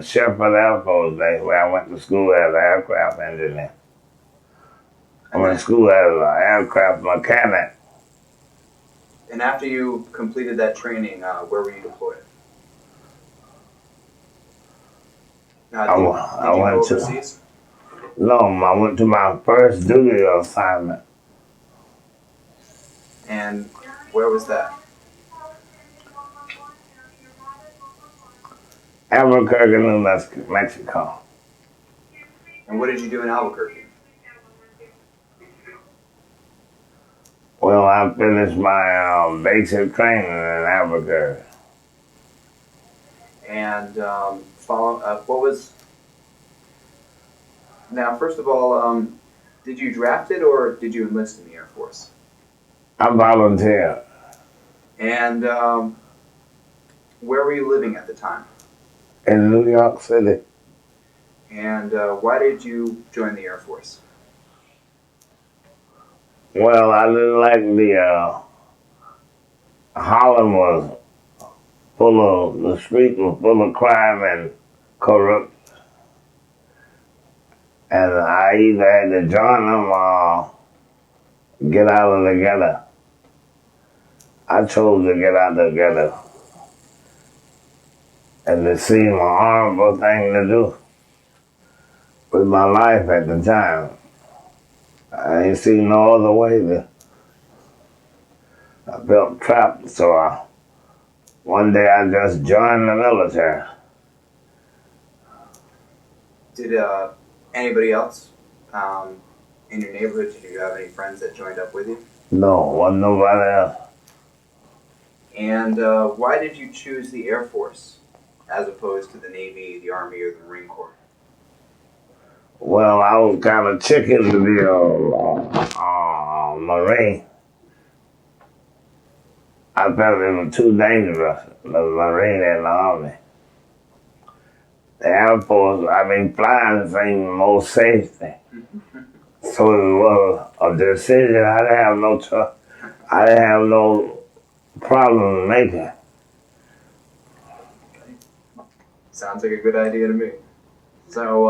Shepherd Air Force Base, where I went to school as an aircraft engineer. I went to school as an aircraft mechanic. And after you completed that training, where were you deployed? Did you go overseas? No, I went to my first duty assignment. And where was that? Albuquerque, New Mexico. And what did you do in Albuquerque? Well, I finished my basic training in Albuquerque. And what was... Now, first of all, did you draft it or did you enlist in the Air Force? I volunteered. And where were you living at the time? In New York City. And why did you join the Air Force? Well, I didn't like Holland was the street was full of crime and corrupt. And I either had to join them or get out of the ghetto. I chose to get out of the ghetto. And it seemed an honorable thing to do with my life at the time. I ain't seen no other way I felt trapped, so one day I just joined the military. Did anybody else in your neighborhood, did you have any friends that joined up with you? No, wasn't nobody else. And why did you choose the Air Force as opposed to the Navy, the Army, or the Marine Corps? Well, I was kind of chicken to be a Marine. I felt it was too dangerous, the Marine and the Army. The Air Force, flying seemed more safety. So it was a decision I didn't have no choice. I didn't have no problem making. Sounds like a good idea to me. So,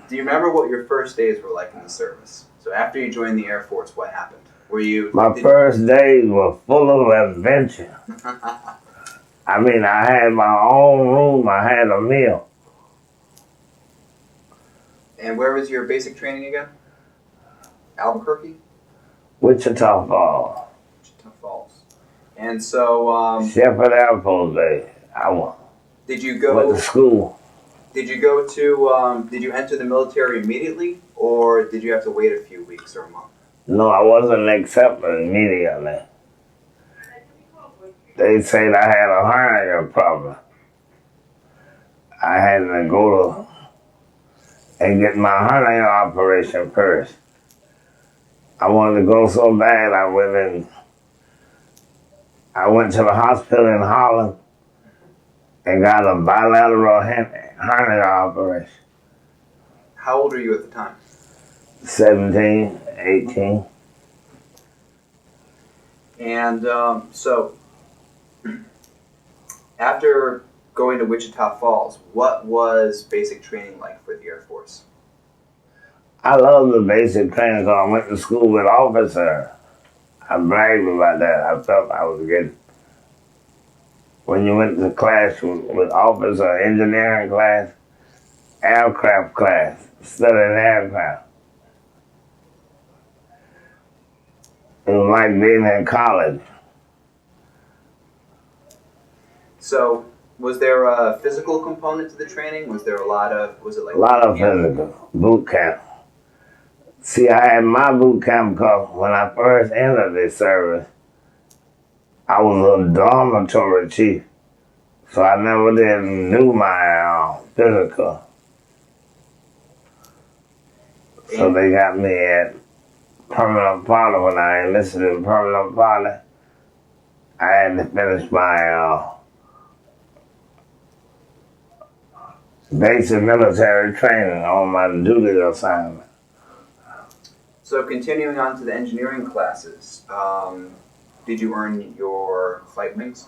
do you remember what your first days were like in the service? So after you joined the Air Force, what happened? My first days were full of adventure. I had my own room. I had a meal. And where was your basic training again? Albuquerque? Wichita Falls. Wichita Falls. And so... Shepherd Air Force Base. Did you go... Went to school. Did you go to... did you enter the military immediately? Or did you have to wait a few weeks or a month? No, I wasn't accepted immediately. They said I had a hernia problem. I had to go and get my hernia operation first. I wanted to go so bad, I went to the hospital in Holland and got a bilateral hernia operation. How old were you at the time? 17, 18. And so, after going to Wichita Falls, what was basic training like for the Air Force? I love the basic training because I went to school with officers. I bragged about that. I felt I was getting... When you went to class with officer, engineering class, aircraft class, studying aircraft. It was like being in college. So, was there a physical component to the training? Was there a lot of, was it like... A lot of physical, boot camp. See, I had my boot camp because when I first entered this service, I was a dormitory chief. So I never did do my physical. So they got me at permanent party. When I enlisted in permanent party, I had to finish my basic military training on my duty assignment. So continuing on to the engineering classes, did you earn your flight wings?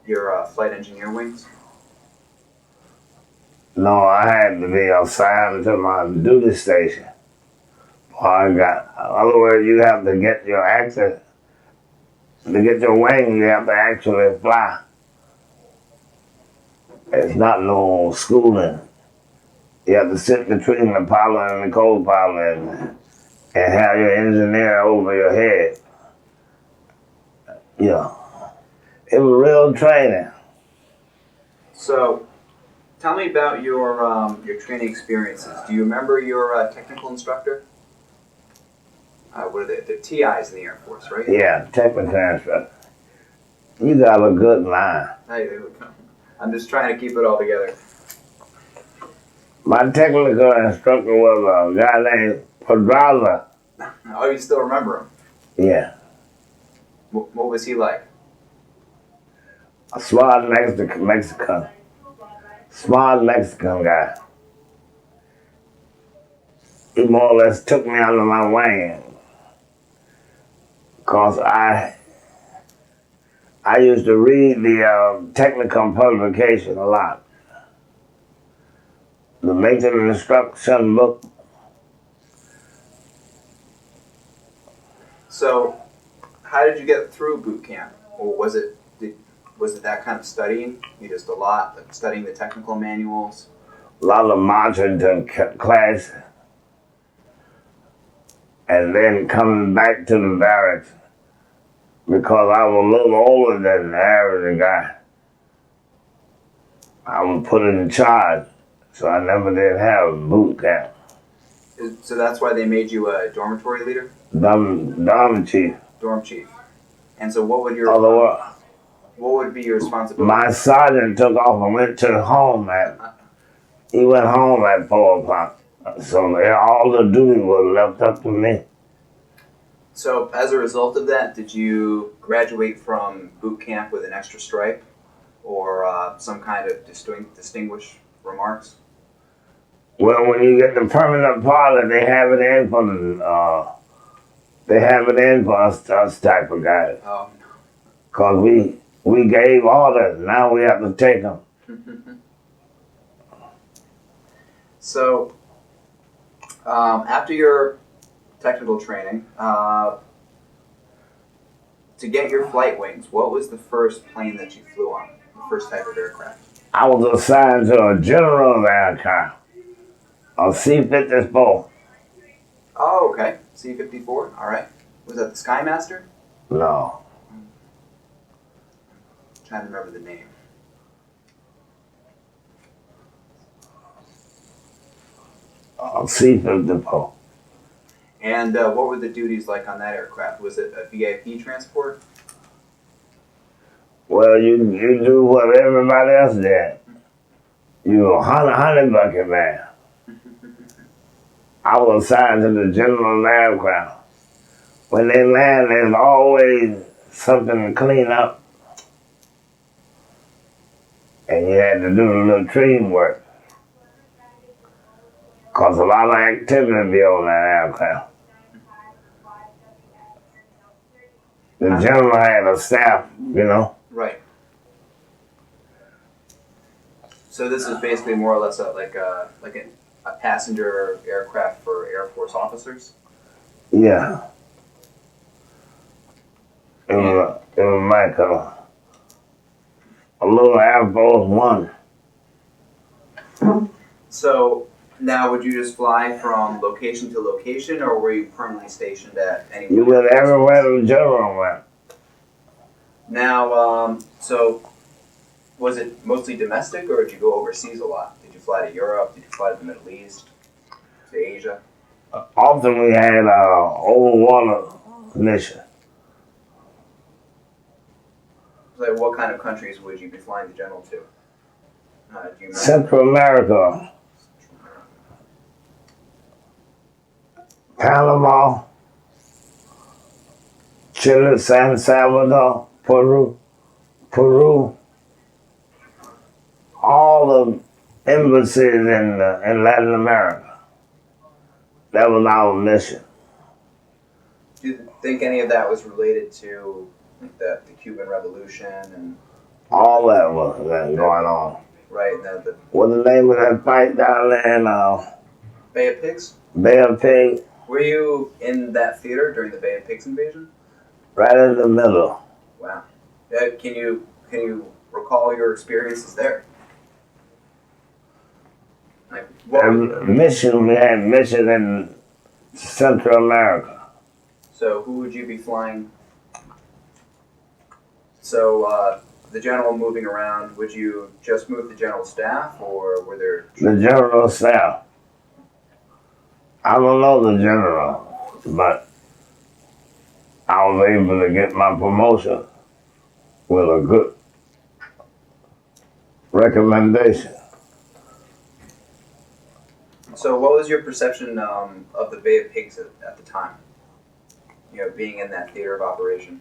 Your flight engineer wings? No, I had to be assigned to my duty station. In other words, you have to get your access, to get your wing, you have to actually fly. It's not no schooling. You have to sit between the pilot and the co-pilot and have your engineer over your head. Yeah. It was real training. So, tell me about your training experiences. Do you remember your technical instructor? What are they? The TIs in the Air Force, right? Yeah, technical instructor. You got a good line. Hey, I'm just trying to keep it all together. My technical instructor was a guy named Pedraza. Oh, you still remember him? Yeah. What was he like? A smart Mexican. Smart Mexican guy. He more or less took me under my wing. Because I used to read the technical publication a lot. The maintenance instruction book. So, how did you get through boot camp? Or was it that kind of studying? You just a lot, like studying the technical manuals? A lot of marching to class. And then coming back to the barracks. Because I was a little older than the average guy. I was put in charge. So I never did have boot camp. So that's why they made you a dormitory leader? Dorm chief. Dorm chief. And so what would be your responsibility? My sergeant took off and went to home he went home at 4 o'clock. So all the duty was left up to me. So as a result of that, did you graduate from boot camp with an extra stripe or some kind of distinguished remarks? Well, when you get the permanent pilot, they have it in for us type of guys. Oh, no. Because we gave orders, now we have to take them. So, after your technical training, to get your flight wings, what was the first plane that you flew on? The first type of aircraft? I was assigned to a general aircraft, a C-54. Oh, okay. C-54, all right. Was that the Skymaster? No. I'm trying to remember the name. A C-54. And what were the duties like on that aircraft? Was it a VIP transport? Well, you do what everybody else did. You a honey bucket man. I was assigned to the general aircraft. When they land, there's always something to clean up. And you had to do a little team work. Because a lot of activity be on that aircraft. The general had a staff, you know. Right. So this is basically more or less a passenger aircraft for Air Force officers? Yeah. It was like a little Air Force One. So now would you just fly from location to location, or were you permanently stationed at any one? You went everywhere the general went. Now, so was it mostly domestic, or did you go overseas a lot? Did you fly to Europe? Did you fly to the Middle East? To Asia? Often we had overwater mission. Like, what kind of countries would you be flying the general to? Do you remember? Central America. Panama, Chile, San Salvador, Peru, all the embassies in Latin America. That was our mission. Do you think any of that was related to like the Cuban Revolution and all that was going on? Right. The What's the name of that fight down there in Bay of Pigs? Bay of Pigs? Were you in that theater during the Bay of Pigs invasion? Right in the middle. Wow. Can you recall your experiences there? Like, what were you? We had mission in Central America. So who would you be flying? So the general moving around, would you just move the general staff, or were there? The general staff. I don't know the general, but I was able to get my promotion with a good recommendation. So what was your perception of the Bay of Pigs at the time? You know, being in that theater of operation.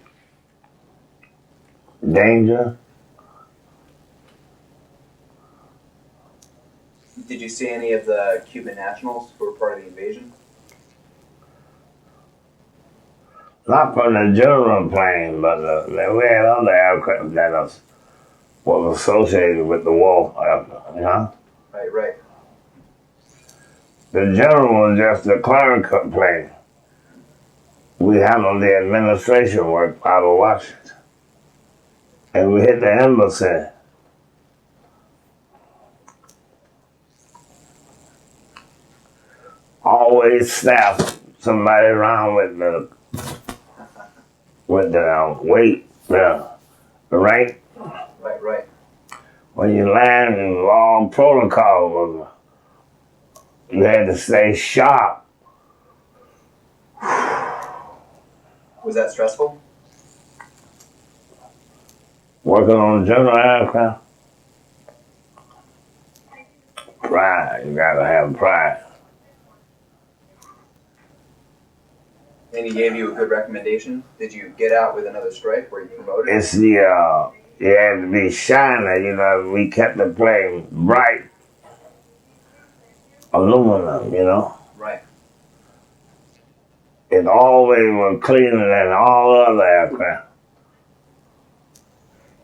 Danger. Did you see any of the Cuban nationals who were part of the invasion? Not from the general plane, but we had other aircraft that was associated with the war effort, you know? Right. The general was just the clerical plane. We handled the administration work out of Washington. And we hit the embassy. Always staff somebody around with the weight, the rank. Right. When you land, it was all protocol. You had to stay sharp. Was that stressful? Working on general aircraft. Pride. You gotta have pride. And he gave you a good recommendation. Did you get out with another stripe? Were you promoted? It's the, you had to be shiny, you know, we kept the plane bright. Aluminum, you know. Right. It always was cleaner than all other aircraft.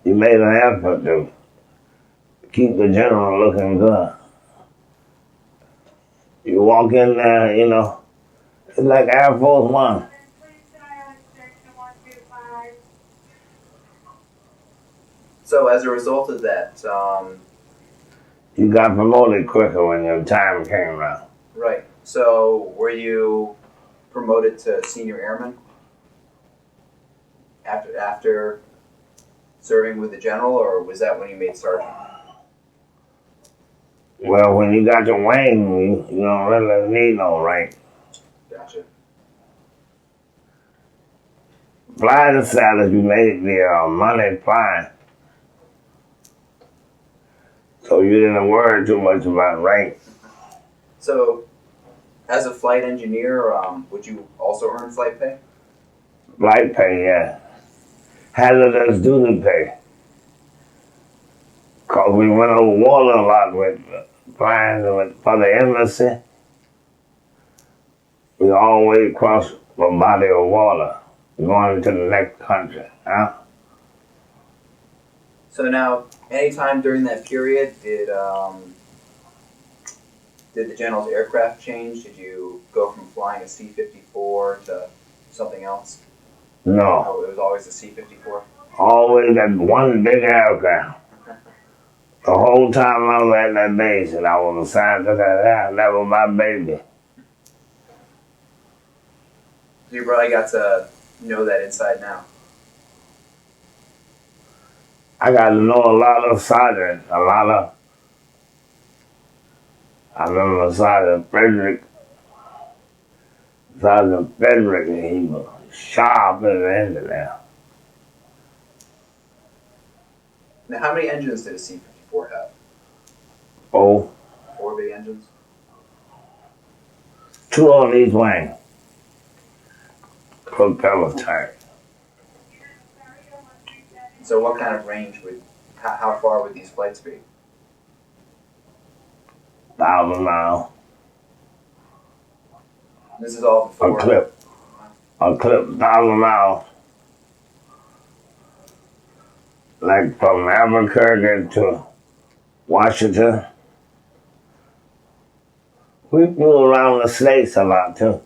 You made an effort to keep the general looking good. You walk in there, you know, it's like Air Force One. So as a result of that, You got promoted quicker when your time came around. right. So were you promoted to senior airman after serving with the general, or was that when you made sergeant? Well, when you got to wing, you don't really need no rank. Gotcha. Flying status, you made the money flying. So you didn't worry too much about rank. So, as a flight engineer, would you also earn flight pay? Flight pay, yeah. Hazardous duty pay. Because we went over water a lot with flying for the embassy. We always crossed a body of water going to the next country. Huh? So now, anytime during that period, did the general's aircraft change? Did you go from flying a C-54 to something else? No. Oh, it was always a C-54? Always that one big aircraft. The whole time I was at that base and I was assigned to that was my baby. So you probably got to know that inside now. I got to know a lot of sergeants, I remember Sergeant Frederick, and he was sharp as the end of there. Now, how many engines did a C-54 have? Oh, 4 big engines? 2 on each wing. Propeller tank. So what kind of range how far would these flights be? 1,000 miles. This is all before... A clip, 1,000 miles. Like from Albuquerque to Washington. We flew around the states a lot too.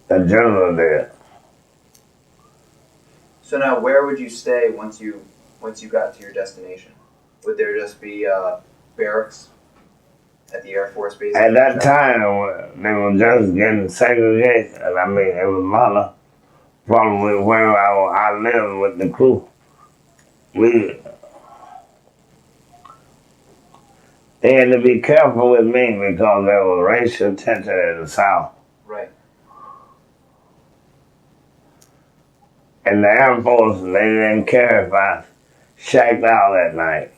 The general did. So now, where would you stay once you got to your destination? Would there just be barracks at the Air Force Base? At that time, they were just getting segregated. I mean, it was a lot of problem with where I lived with the crew. They had to be careful with me because there was racial tension in the South. Right. And the Air Force, they didn't care if I shacked out at night.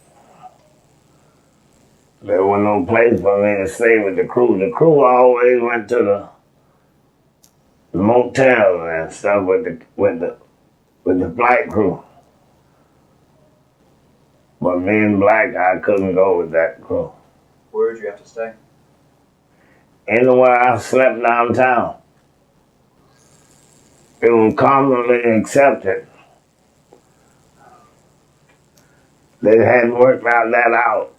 There was no place for me to stay with the crew. The crew always went to the motels and stuff with the flight crew. But me and Black, I couldn't go with that crew. Where would you have to stay? Anywhere I slept downtown. It was commonly accepted. They hadn't worked that out.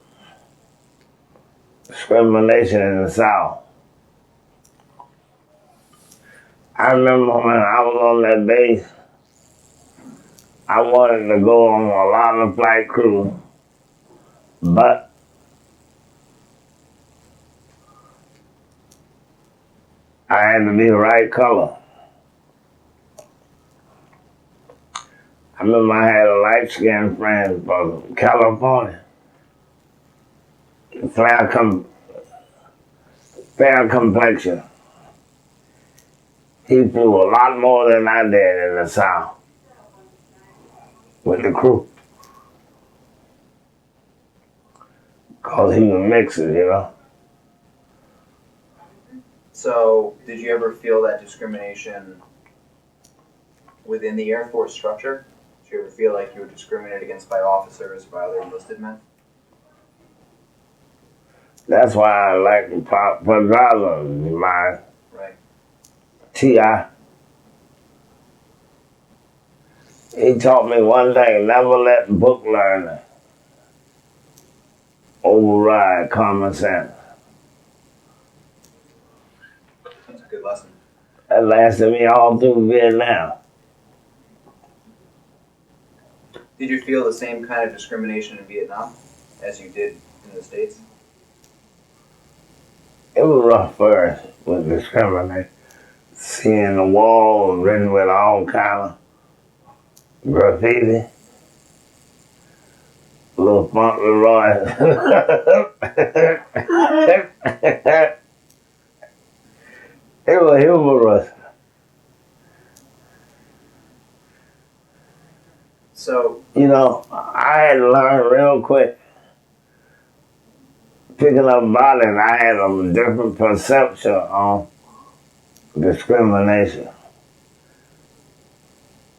Discrimination in the South. I remember when I was on that base, I wanted to go on a lot of flight crews, but I had to be the right color. I remember I had a light-skinned friend from California. Fair complexion. He flew a lot more than I did in the South with the crew. Because he was mixing, you know. So, did you ever feel that discrimination within the Air Force structure? Did you ever feel like you were discriminated against by officers, by other enlisted men? That's why I like to put dollars in my T.I. He taught me one thing, never let book learning override common sense. That's a good lesson. That lasted me all through Vietnam. Did you feel the same kind of discrimination in Vietnam as you did in the States? It was rough first with discrimination. Seeing the wall written with all kind of graffiti. Little Fauntleroy. It was humorous. So, you know, I had to learn real quick. Picking up violence, I had a different perception on discrimination.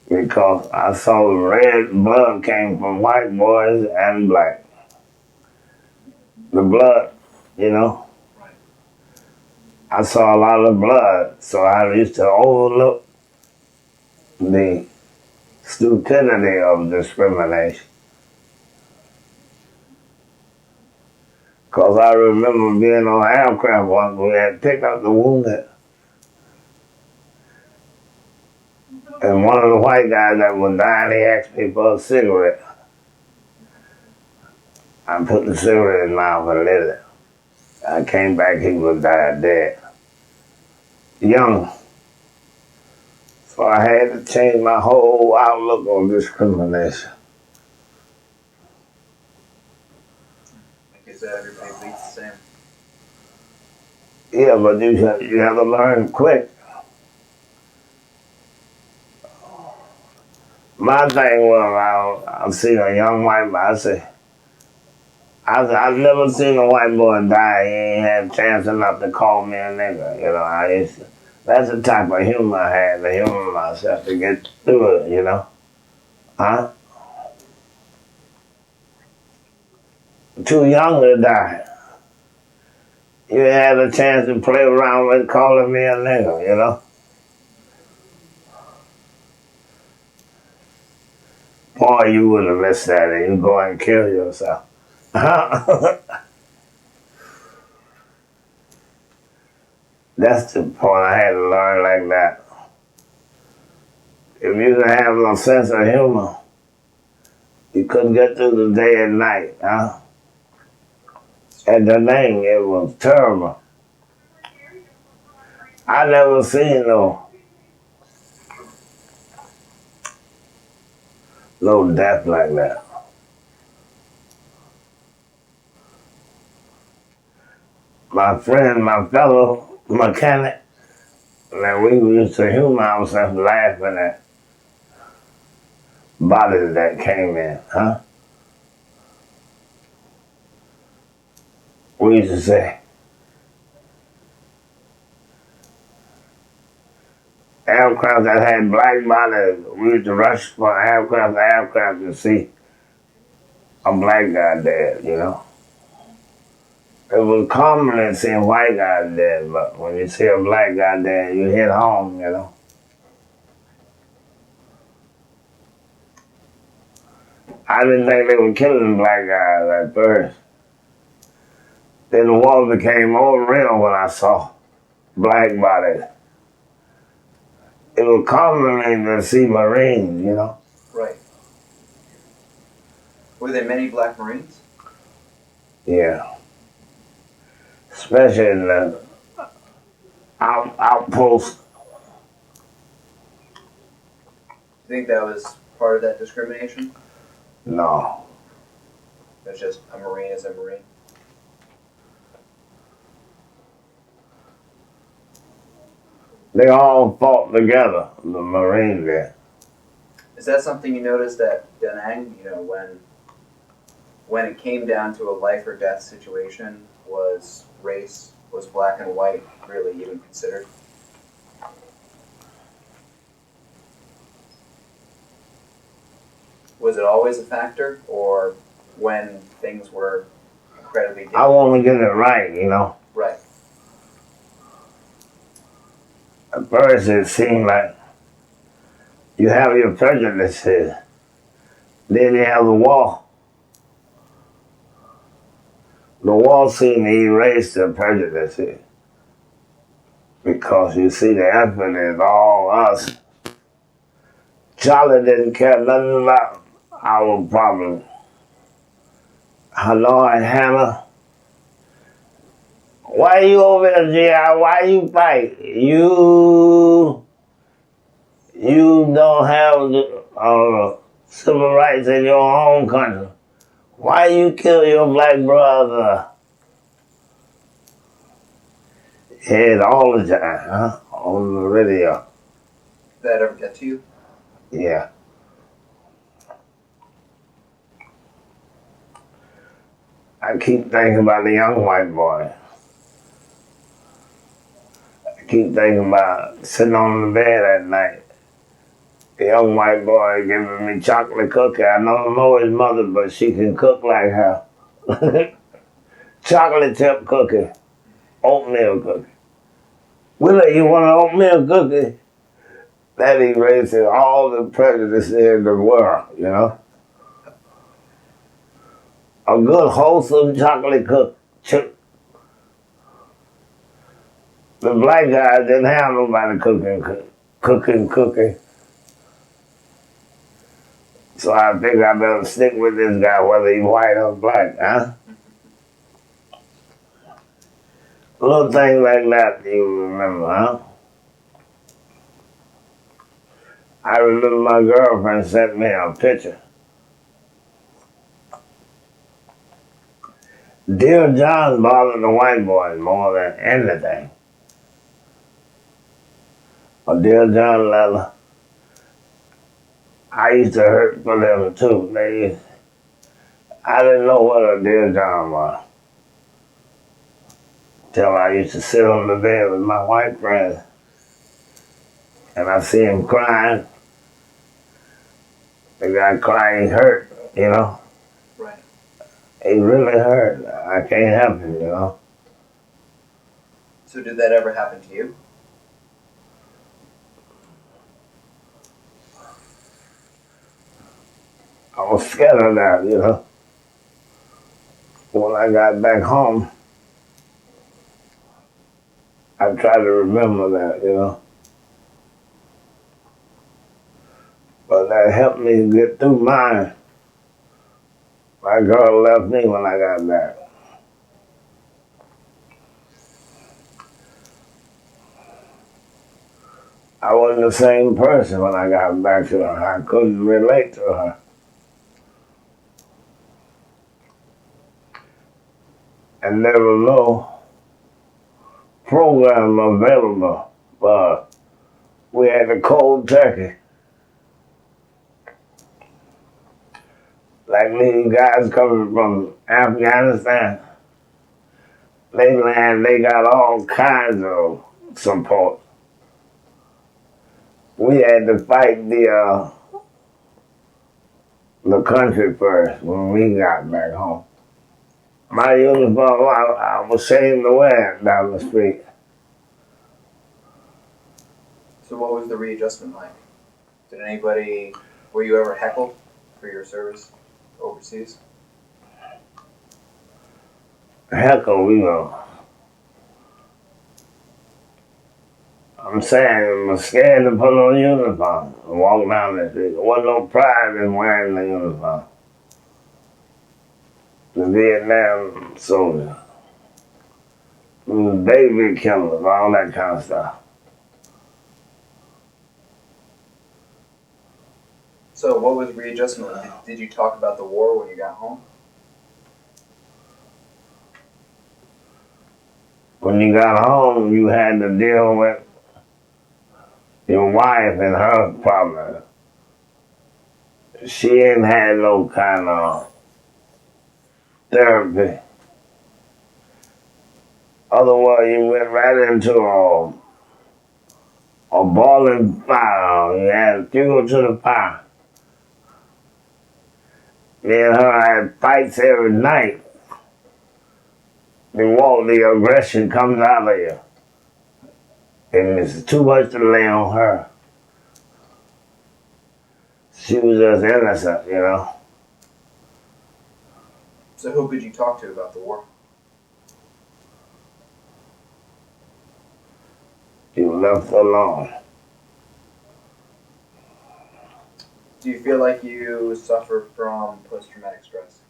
Because I saw red blood came from white boys and black. The blood, you know. I saw a lot of blood, so I used to overlook the stupidity of discrimination. Because I remember being on aircraft once, we had picked up the wounded. And one of the white guys that was dying, he asked me for a cigarette. I put the cigarette in his mouth and lit it. I came back, he was dead. Young. So I had to change my whole outlook on discrimination. Like you said, everybody bleeds the same. Yeah, but you have to learn quick. My thing was, I'll see a young white boy, I say, I've never seen a white boy die. He ain't had a chance enough to call me a nigga. You know, that's the type of humor I had, to humor myself to get through it, you know. Huh? Too young to die. You had a chance to play around with calling me a nigga, you know. Boy, you would have missed that and you go and kill yourself. That's the point I had to learn like that. If you didn't have no sense of humor, you couldn't get through the day and night, huh? And the name, it was terrible. I never seen no death like that. My friend, my fellow mechanic, that we used to humor ourselves laughing at bodies that came in, huh? We used to say, aircraft that had black bodies, we used to rush from aircraft to aircraft to see a black guy dead, you know? It was common to see a white guy dead, but when you see a black guy dead, you hit home, you know? I didn't think they were killing black guys at first. Then the war became more real when I saw black bodies. It was common to see Marines, you know? Right. Were there many black Marines? Yeah. Especially in the outposts. Do you think that was part of that discrimination? No. It's just a Marine is a Marine? They all fought together, the Marines did. Is that something you noticed at Da Nang? You know, when it came down to a life or death situation, was race, was black and white really even considered? Was it always a factor, or when things were incredibly different? I want to get it right, you know? Right. At first it seemed like you have your prejudices. Then you have the war. The war seemed to erase the prejudices. Because you see, the effort is all us. Charlie didn't care nothing about our problems. Hanoi and Hannah, why you over there, G.I.? Why you fight? You don't have the civil rights in your own country. Why you kill your black brother? Heard all the time, huh? On the radio. Did that ever get to you? Yeah. I keep thinking about the young white boy. I keep thinking about sitting on the bed at night. The young white boy giving me chocolate cookie. I don't know his mother, but she can cook like her. Chocolate chip cookie. Oatmeal cookie. Willie, you want an oatmeal cookie? That erases all the prejudice in the world, you know? A good, wholesome chocolate chip. The black guy didn't have nobody cooking. So I think I better stick with this guy whether he's white or black, huh? Little things like that you remember, huh? I remember my girlfriend sent me a picture. Dear John bothered the white boys more than anything. A Dear John letter. I used to hurt for them too. I didn't know what a Dear John was. Till I used to sit on the bed with my white friend and I see him crying. The guy crying hurt, you know. Right. He really hurt. I can't help him, you know. So did that ever happen to you? I was scared of that, you know. when I got back home, I tried to remember that, you know. But that helped me get through mine. My girl left me when I got back. I wasn't the same person when I got back to her. I couldn't relate to her. And there was no program available, but we had a cold turkey. Like these guys coming from Afghanistan, they got all kinds of support. We had to fight the country first when we got back home. My uniform, I was ashamed to wear it down the street. So what was the readjustment like? Were you ever heckled for your service overseas? Heckle, you know. I'm saying, I'm scared to put on a uniform and walk down the street. There wasn't no pride in wearing the uniform. The Vietnam soldier. It was baby killers, all that kind of stuff. So what was readjustment like? Did you talk about the war when you got home? When you got home, you had to deal with your wife and her problem. She ain't had no kind of therapy. Otherwise, you went right into a boiling fire. You had fuel to the fire. Me and her had fights every night. The aggression comes out of you. And it's too much to lay on her. She was just innocent, you know. So who could you talk to about the war? You left alone. Do you feel like you suffer from post-traumatic stress?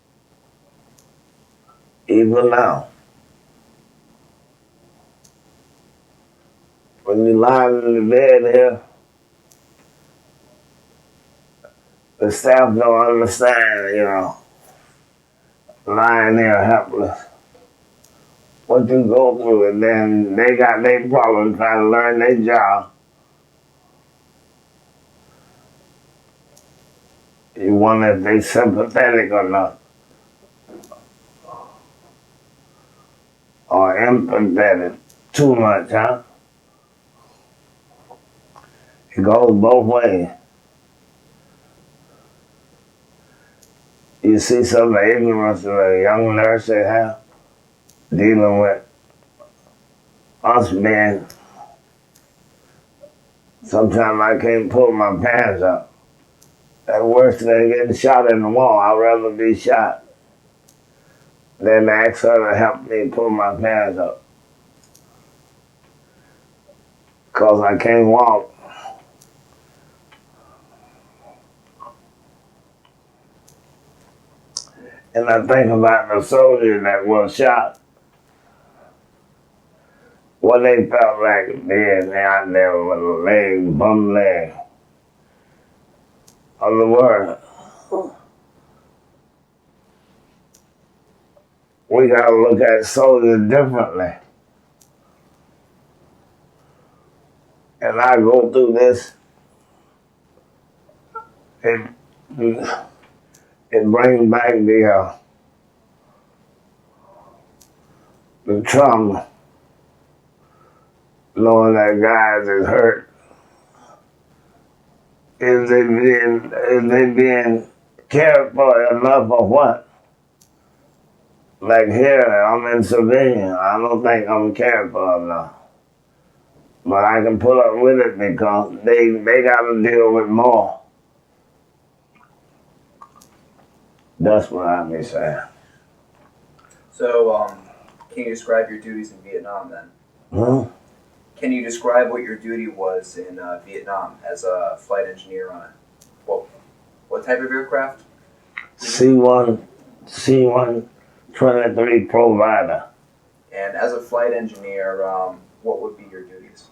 Even now. When you lie in the bed here, the staff don't understand, you know, lying there helpless. What you go through, and then they got their problem trying to learn their job. You wonder if they sympathetic or not. Or empathetic. Too much, huh? It goes both ways. You see some of the ignorance of a young nurse they have dealing with us men. Sometimes I can't pull my pants up. That's worse than getting shot in the wall. I'd rather be shot than ask her to help me pull my pants up. Because I can't walk. And I think about the soldiers that were shot. What they felt like being out there with a leg, bum leg, of the world. We gotta look at soldiers differently. And I go through this, it brings back the trauma, knowing that guys is hurt. Is they being cared for enough or what? Like here, I'm in civilian. I don't think I'm cared for enough. But I can put up with it because they got to deal with more. That's what I be saying. So, can you describe your duties in Vietnam then? Hmm? Can you describe what your duty was in Vietnam as a flight engineer on what type of aircraft? C-123 provider. And as a flight engineer, what would be your duties?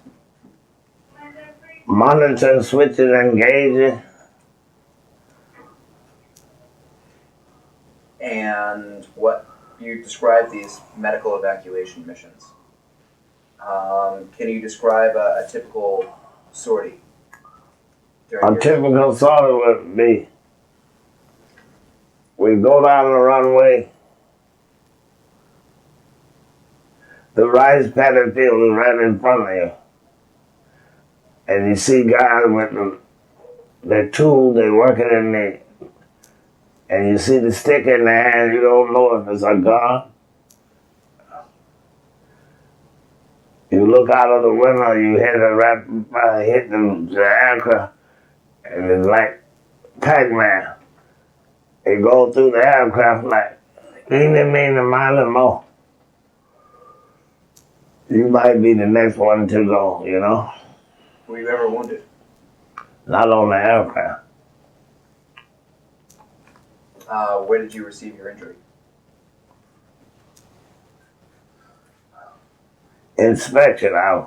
Monitoring switches and gauges. And what you describe these medical evacuation missions. Can you describe a typical sortie? A typical sortie would be, we go down the runway, the rice paddy field is right in front of you. And you see guys with their tools, they're working in there. And you see the stick in their hand, you don't know if it's a gun. You look out of the window, you hit the aircraft, and it's like Pac-Man. It goes through the aircraft like, eeny, meeny, miny, mo. You might be the next one to go, you know? Were you ever wounded? Not on the aircraft. Where did you receive your injury? Inspection, I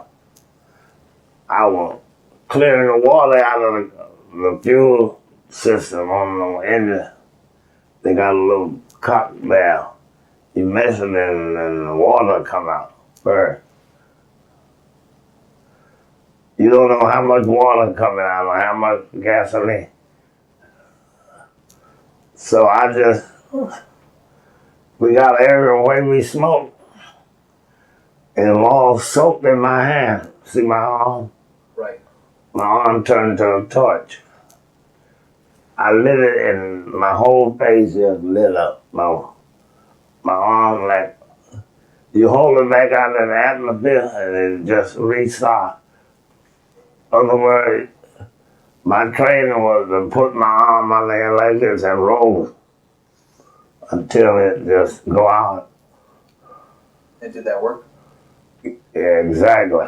was clearing the water out of the fuel system on the engine. They got a little cock valve. You mess it in and the water come out first. You don't know how much water coming out or how much gasoline. So we got an area where we smoke. And it all soaked in my hand. See my arm? Right. My arm turned to a torch. I lit it and my whole face just lit up. My arm, like, you hold it back out of the atmosphere and it just restarts. In other words, my training was to put my arm on there like this and roll until it just go out. And did that work? Yeah, exactly.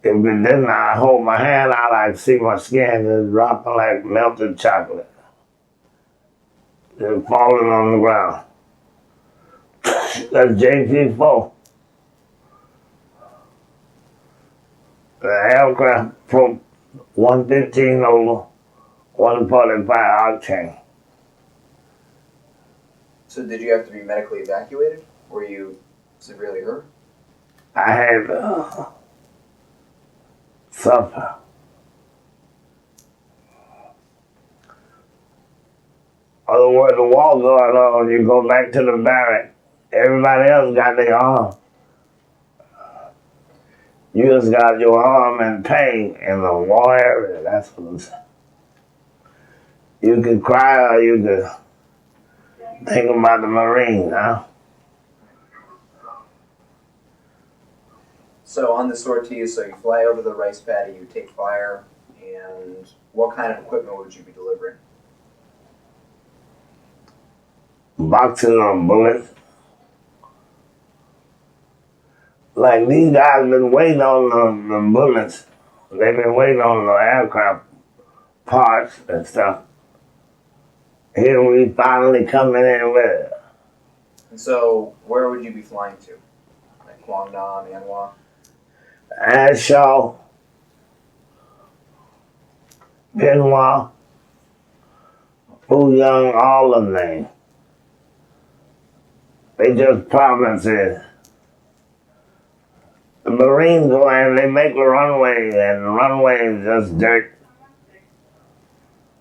If it didn't, I hold my hand out, I'd see my skin just dropping like melted chocolate. Just falling on the ground. That's JP4. The aircraft from 115 over 145 octane. So did you have to be medically evacuated? Were you severely hurt? I had suffer. Other words, the war going on, you go back to the barrack. Everybody else got their arm. You just got your arm in pain in the war area. That's what I'm saying. You could cry or you could think about the Marines, huh? So on the sorties, so you fly over the rice paddy, you take fire, and what kind of equipment would you be delivering? Boxes of bullets. Like these guys been waiting on the bullets. They've been waiting on the aircraft parts and stuff. Here we finally coming in with it. And so where would you be flying to? Like Guangdong, Anhua? Anshaw, Pinwa, Fuyang, all of them. They just provinces. The Marines go in, they make a runway, and the runway is just dirt.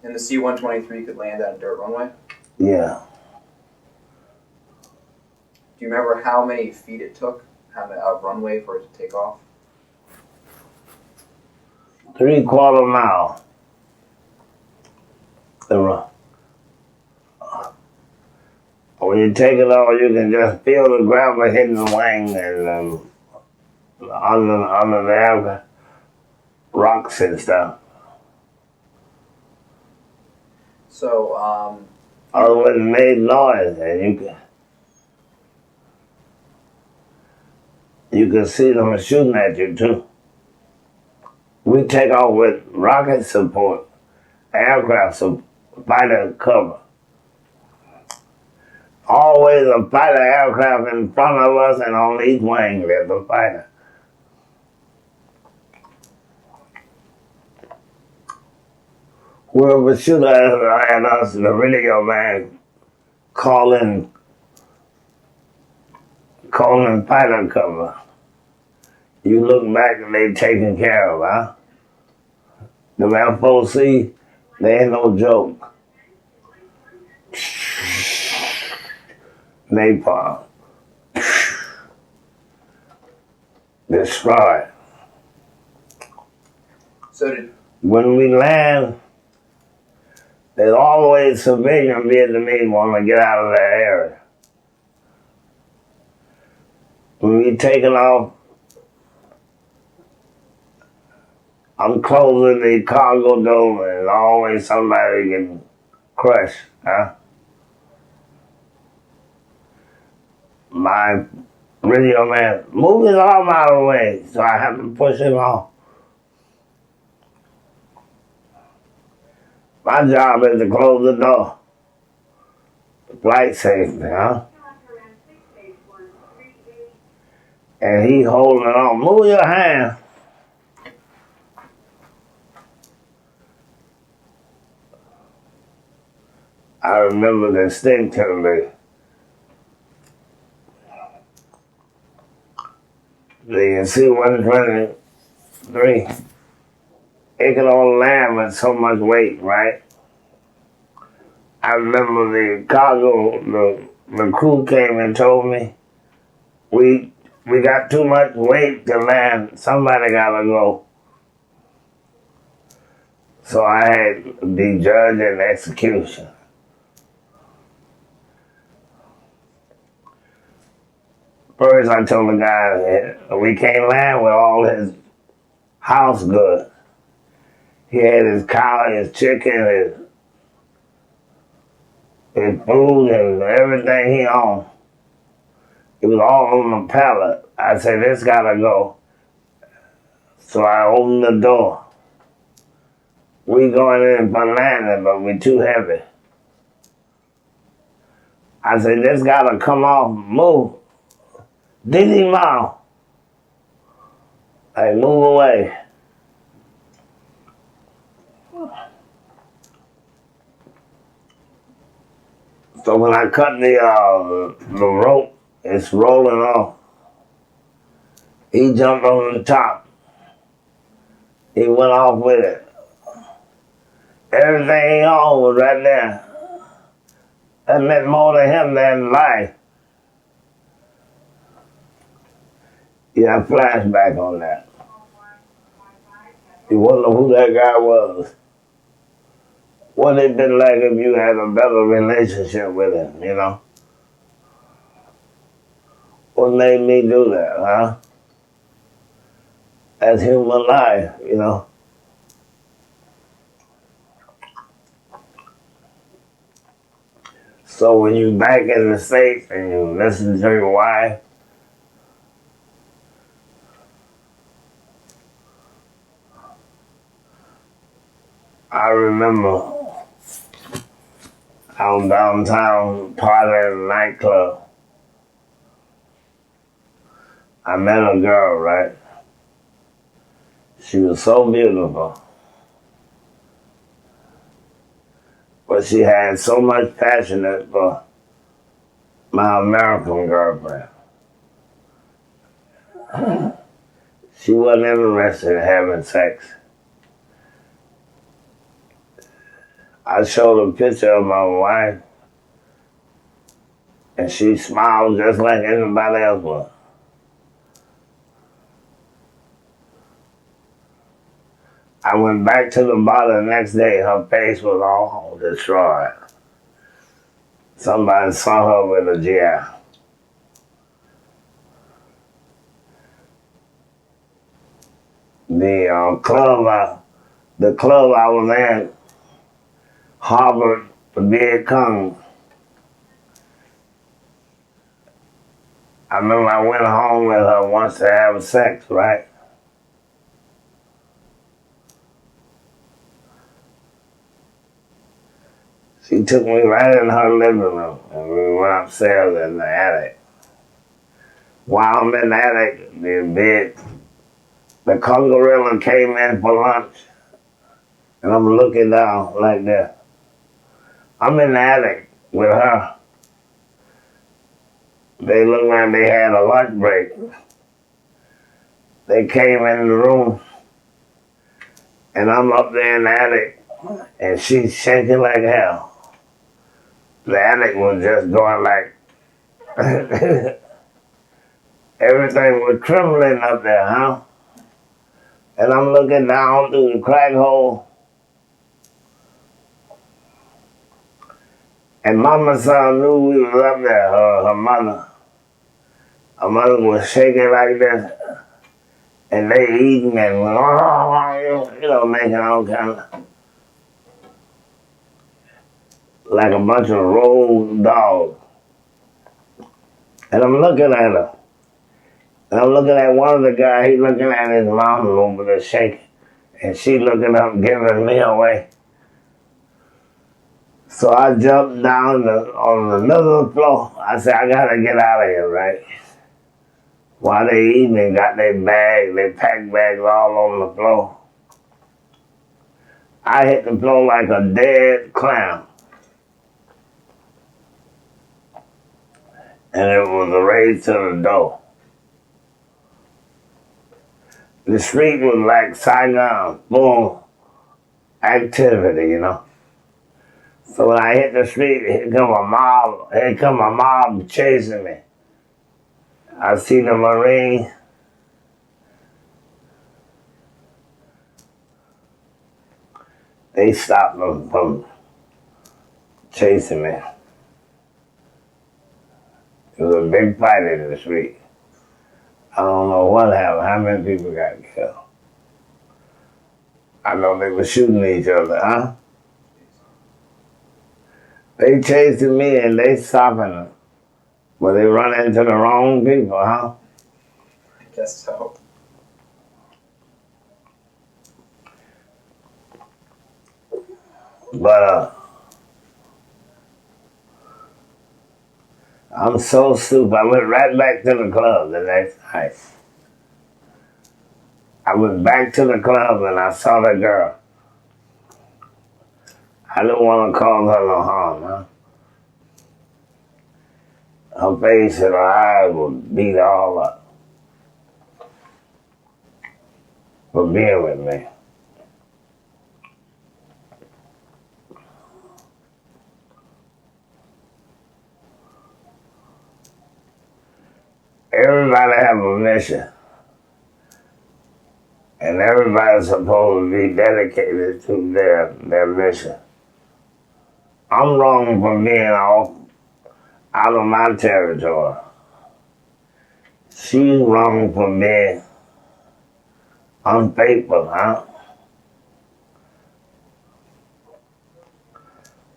And the C-123 could land on a dirt runway? Yeah. Do you remember how many feet it took, a runway for it to take off? 3/4 mile. The run. When you take it off, you can just feel the gravity hitting the wing and under the air, rocks and stuff. So, Otherwise, it made noise, and you can see them shooting at you too. We take off with rocket support, aircraft support, fighter cover. Always a fighter aircraft in front of us, and on each wing there's a fighter. Whoever shoot at us, the radio man calling fighter cover. You look back and they taken care of, huh? The FOC, they ain't no joke. Napalm. Destroy. When we land, there's always civilian Vietnamese want to get out of that area. When we taking off, I'm closing the cargo door and always somebody getting crushed, huh? My radio man, move his arm out of the way, so I have to push him off. My job is to close the door. Flight safety, huh? And he holding on. Move your hand. I remember distinctively the C-123. It could only land with so much weight, right? I remember the cargo, the crew came and told me, we got too much weight to land, somebody gotta go. So I had the judge and execution. First I told the guy, we can't land with all his house goods. He had his cow, his chicken, his food, and everything he owned. It was all on the pallet. I said, this gotta go. So I opened the door. We going in for landing, but we're too heavy. I said, this gotta come off, move. Diddy mouth. Hey, move away. So when I cut the rope, it's rolling off. He jumped on the top. He went off with it. Everything he owned was right there. That meant more to him than life. You have flashback on that. You wonder who that guy was. What it been like if you had a better relationship with him, you know? What made me do that, huh? That's human life, you know? So when you back in the States and you listen to your wife, I remember out downtown party at a nightclub. I met a girl, right? She was so beautiful. But she had so much passion for my American girlfriend. She wasn't interested in having sex. I showed a picture of my wife, and she smiled just like anybody else was. I went back to the bar the next day, her face was all destroyed. Somebody saw her with a GI. The club I was in harbored the Viet Cong. I remember I went home with her once to have sex, right? She took me right in her living room, and we went upstairs in the attic. While I'm in the attic, the gorilla came in for lunch, and I'm looking down like this. I'm in the attic with her. They looked like they had a lunch break. They came in the room, and I'm up there in the attic, and she's shaking like hell. The attic was just going like, everything was trembling up there, huh? And I'm looking down through the crack hole, and Mama son knew we was up there, her mother. Her mother was shaking like this, and they eating and, making all kind of, like a bunch of rolled dogs. And I'm looking at her. And I'm looking at one of the guys, he's looking at his mom over there shaking. And she looking up, giving me away. So I jumped down on another floor. I said, I gotta get out of here, right? While they eating, they got their bags, their pack bags all on the floor. I hit the floor like a dead clown. And it was a race to the door. The street was like Saigon, full activity, So when I hit the street, here come a mob chasing me. I see the Marine. They stopped them from chasing me. It was a big fight in the street. I don't know what happened, how many people got killed. I know they were shooting each other, huh? They chasing me and they stopping them. But they run into the wrong people, huh? I guess so. But I'm so stupid. I went right back to the club the next night. I went back to the club and I saw the girl. I didn't want to cause her no harm, huh? Her face and her eyes would beat all up for being with me. Everybody have a mission. And everybody's supposed to be dedicated to their mission. I'm wrong for being out of my territory. She's wrong for being unfaithful, huh?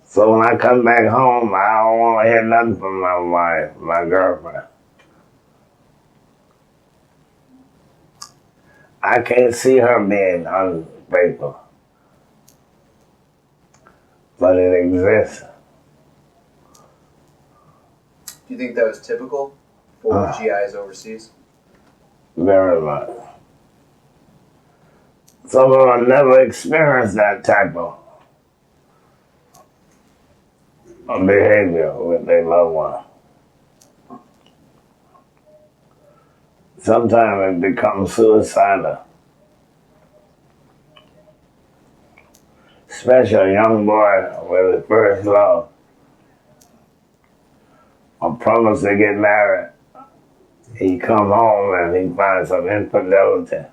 So when I come back home, I don't want to hear nothing from my wife, my girlfriend. I can't see her being unfaithful. But it exists. Do you think that was typical for GIs overseas? Very much. Some of them never experienced that type of behavior with their loved one. Sometimes it becomes suicidal. Especially a young boy with his first love. A promise to get married. He come home and he finds some infidelity.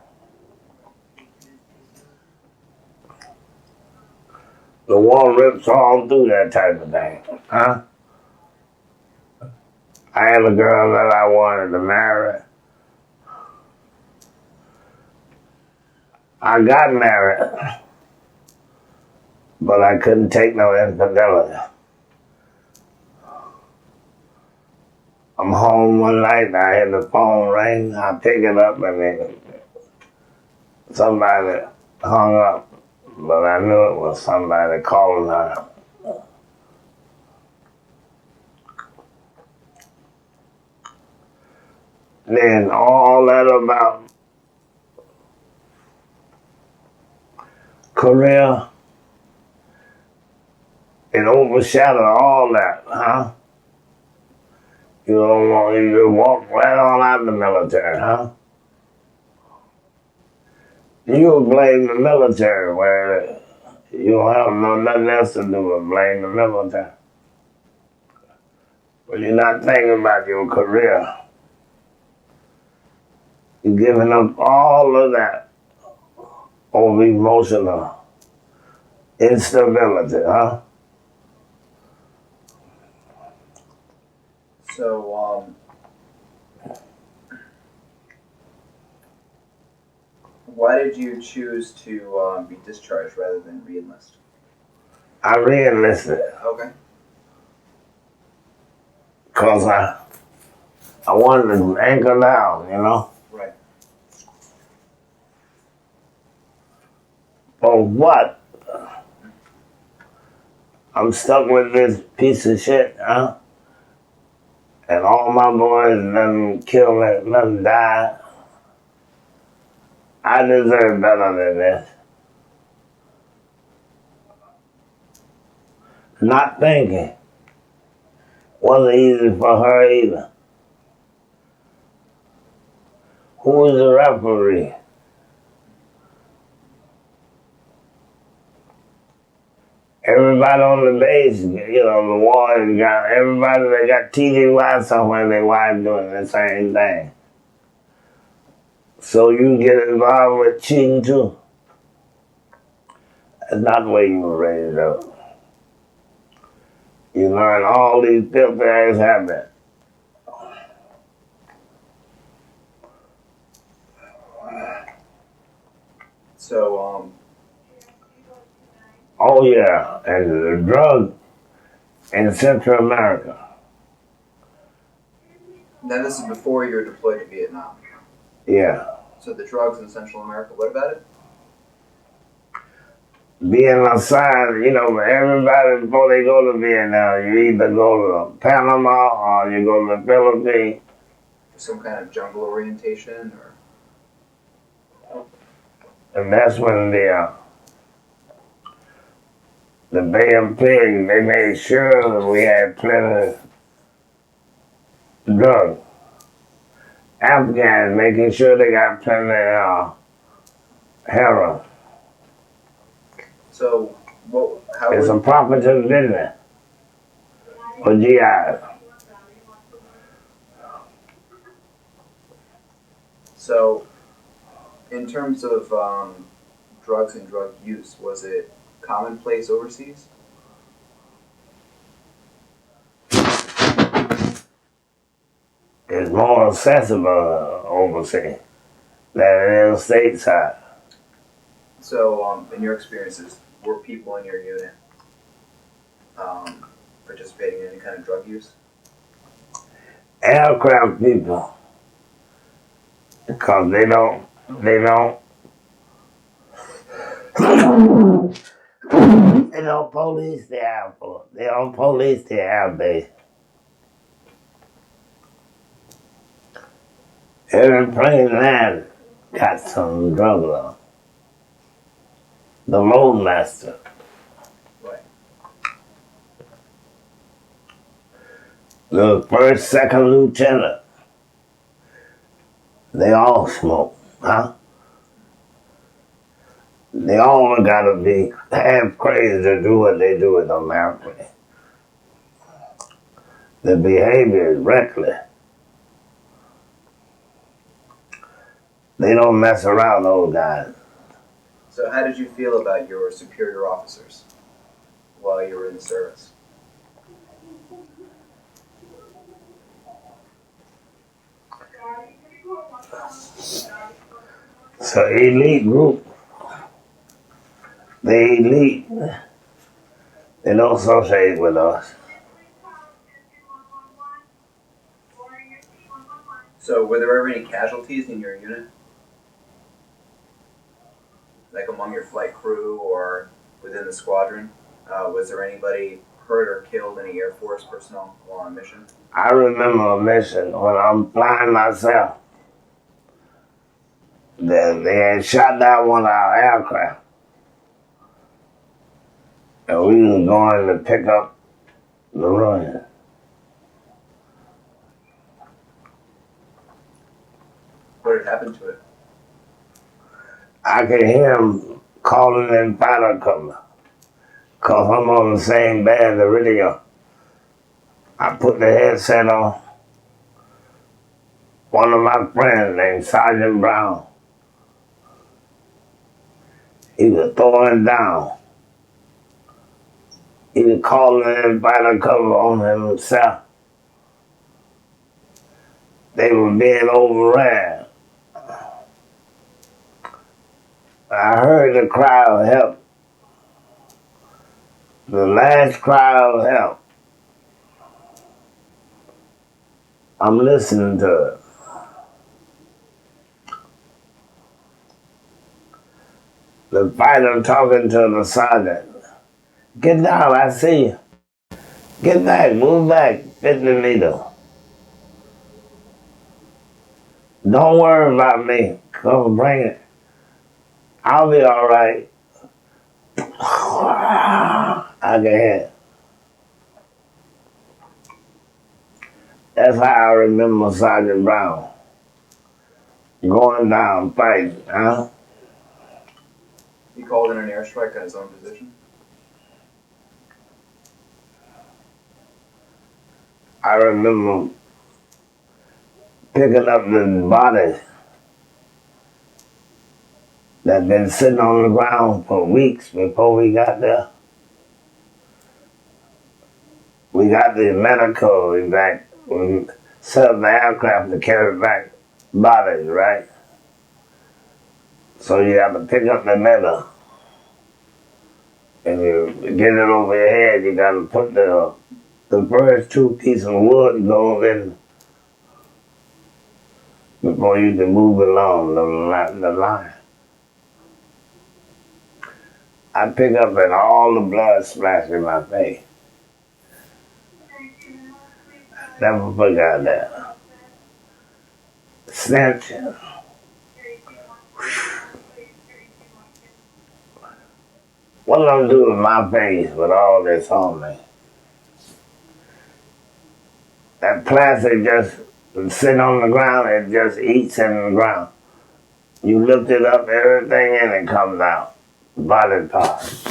The war rips all through that type of thing, huh? I had a girl that I wanted to marry. I got married, but I couldn't take no infidelity. I'm home one night, I hear the phone ring, I pick it up and somebody hung up, but I knew it was somebody calling her. Then all that about career, it overshadowed all that, huh? You don't want you to walk right on out of the military, huh? You blame the military where you don't have nothing else to do but blame the military. But you're not thinking about your career. You're giving up all of that over emotional instability, huh? So, why did you choose to be discharged rather than re-enlist? I re-enlisted Okay. because I wanted to anchor down, you know? Right. For what? I'm stuck with this piece of shit, huh? And all my boys done killed it, done died. I deserve better than this. Not thinking. Wasn't easy for her either. Who was the referee? Everybody on the base, you know, the Warriors got everybody that got TDY somewhere, they wife doing the same thing. So you get involved with cheating too. That's not the way you were raised up. You learn all these filthy ass habits. So, Oh yeah, and the drug in Central America. then this is before you were deployed to Vietnam. Yeah. So the drugs in Central America, what about it? Being outside, you know, everybody before they go to Vietnam, you either go to Panama or you go to the Philippines. Some kind of jungle orientation, or And that's when the Bay of Pigs, they made sure that we had plenty of drugs. Afghans making sure they got plenty of heroin. so how It's a would, profitable business for GIs. so in terms of drugs and drug use, was it commonplace overseas? It's more accessible overseas than it is stateside. So in your experiences, were people in your unit participating in any kind of drug use? Aircraft people, because they don't police the airport. They don't police the airbase. Every plane land got some drug law. The loadmaster. Right. The first, second lieutenant. They all smoke, huh? They all gotta be half crazy to do what they do with them airplanes. The behavior is reckless. They don't mess around, those guys. So how did you feel about your superior officers while you were in the service? So elite group. They elite. They don't associate with us. So were there ever any casualties in your unit? Like among your flight crew or within the squadron? Was there anybody hurt or killed, any Air Force personnel while on mission? I remember a mission when I'm flying myself. They had shot down one of our aircraft. And we were going to pick up the ruins. What had happened to it? I could hear him calling in fighter cover. Cause I'm on the same band, the radio. I put the headset on. One of my friends named Sergeant Brown, he was throwing down. He was calling in fighter cover on himself. They were being overran. I heard the cry of help. The last cry of help. I'm listening to it. The fighter talking to the sergeant. Get down, I see you. Get back, move back, 50 meters. Don't worry about me. Come bring it. I'll be all right. I can hear it. That's how I remember Sergeant Brown. Going down, fighting, huh? He called in an airstrike on his own position? I remember picking up the bodies that had been sitting on the ground for weeks before we got there. We got the medical evac. We set up the aircraft to carry back bodies, right? So you have to pick up the metal. And you get it over your head, you got to put the first 2 pieces of wood go in before you can move along the line. I pick up and all the blood splashed in my face. Never forgot that. Stench. What did I do with my face with all this on me? That plastic just sitting on the ground, it just eats in the ground. You lift it up, everything in it comes out. Body parts.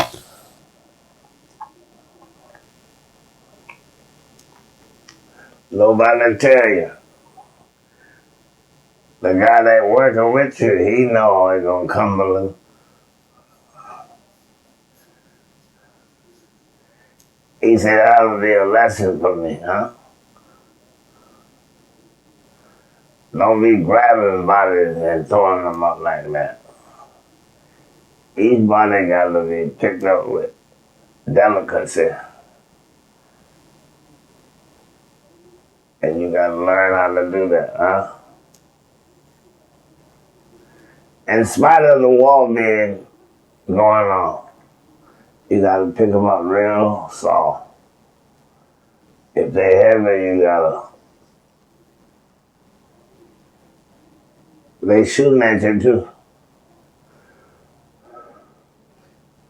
Nobody tell you. The guy that working with you, he know it's gonna come loose. He said, that'll be a lesson for me, huh? Don't be grabbing bodies and throwing them up like that. Each body got to be picked up with delicacy. And you got to learn how to do that, huh? In spite of the war being going on, you got to pick them up real soft. If they're heavy, you got to... They shooting at you too.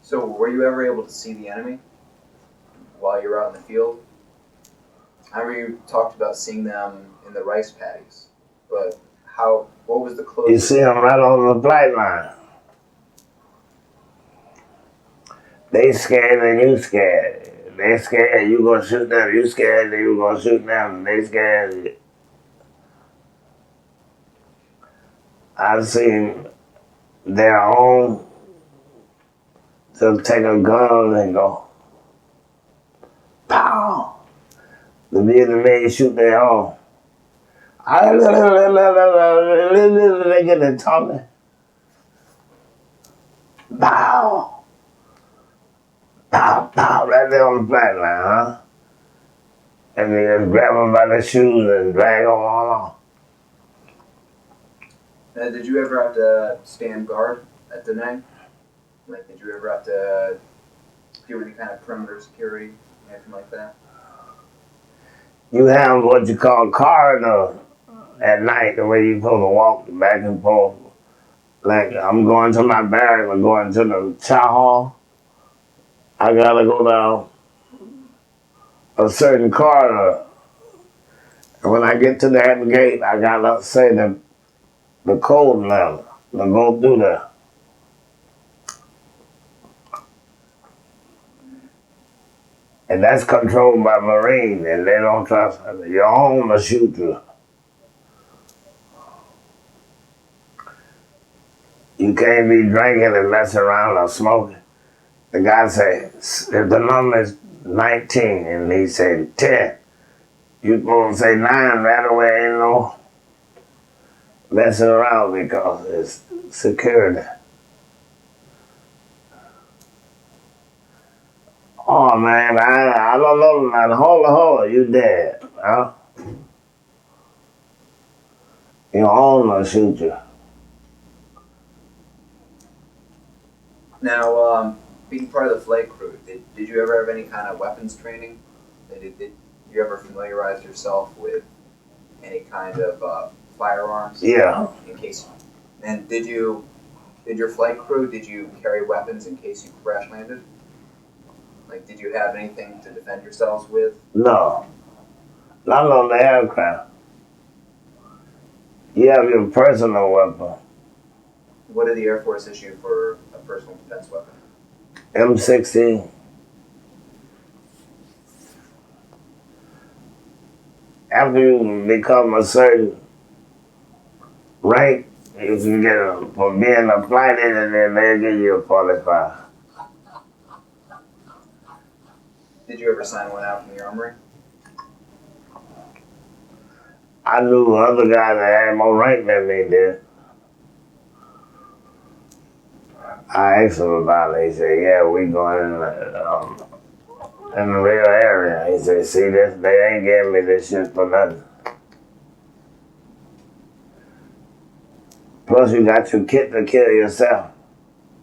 So were you ever able to see the enemy while you were out in the field? I remember you talked about seeing them in the rice paddies, but what was the closest? You see them right on the flight line. They scared and you scared. They scared, you gonna shoot them. You scared, you gonna shoot them. They scared. I've seen their own, they'll take a gun and go, pow! The Vietnamese shoot their own. They get to talking. Pow! Pow, pow, right there on the flat line, huh? And they just grab them by the shoes and drag them all off. Did you ever have to stand guard at the night? Like, did you ever have to do any kind of perimeter security, anything like that? You have what you call corridor at night, the way you're supposed to walk back and forth. Like, I'm going to my barracks, I'm going to the chow hall. I gotta go down a certain corridor. And when I get to that gate, I gotta say the code level to go through there. And that's controlled by Marines, and they don't trust us. Your own will shoot you. You can't be drinking and messing around or smoking. The guy said, if the number is 19, and he said 10, you supposed to say 9 right away, ain't no messing around because it's security. Oh man, I don't know nothing. Hold, you dead. Huh? Your own will shoot you. Now, being part of the flight crew, did you ever have any kind of weapons training? Did you ever familiarize yourself with any kind of firearms? Yeah. In case, and did your flight crew, did you carry weapons in case you crash landed? Like, did you have anything to defend yourselves with? No. Not on the aircraft. You have your personal weapon. What did the Air Force issue for a personal defense weapon? M16. After you become a certain rank, you can get for being a flight engineer, they'll give you a 45. Did you ever sign one out from the armory? I knew other guys that had more rank than me did. I asked him about it. He said, yeah, we going in the real area. He said, see this, they ain't giving me this shit for nothing. Plus you got your kit to kill yourself.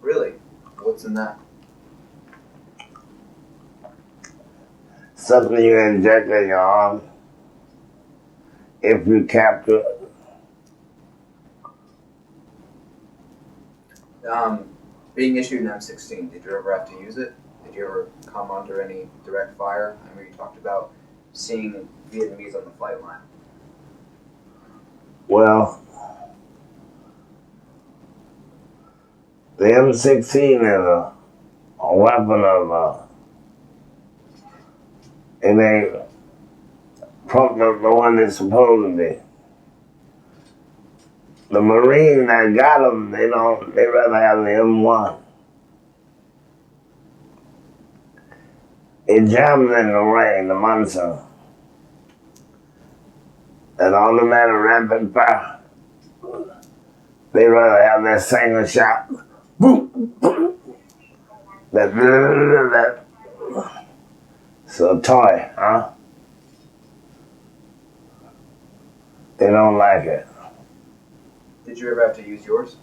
Really? What's in that? Something you inject in your arm if you capture it. Being issued an M16, did you ever have to use it? Did you ever come under any direct fire? I mean, you talked about seeing Vietnamese on the flight line. Well, the M16 is a weapon of, it ain't the one it's supposed to be. The Marine that got them, they rather have the M1. It jams in the rain, the monsoon. And automatic rapid fire. They rather have that single shot. Boom, boom. That. It's a toy, huh? They don't like it. Did you ever have to use yours?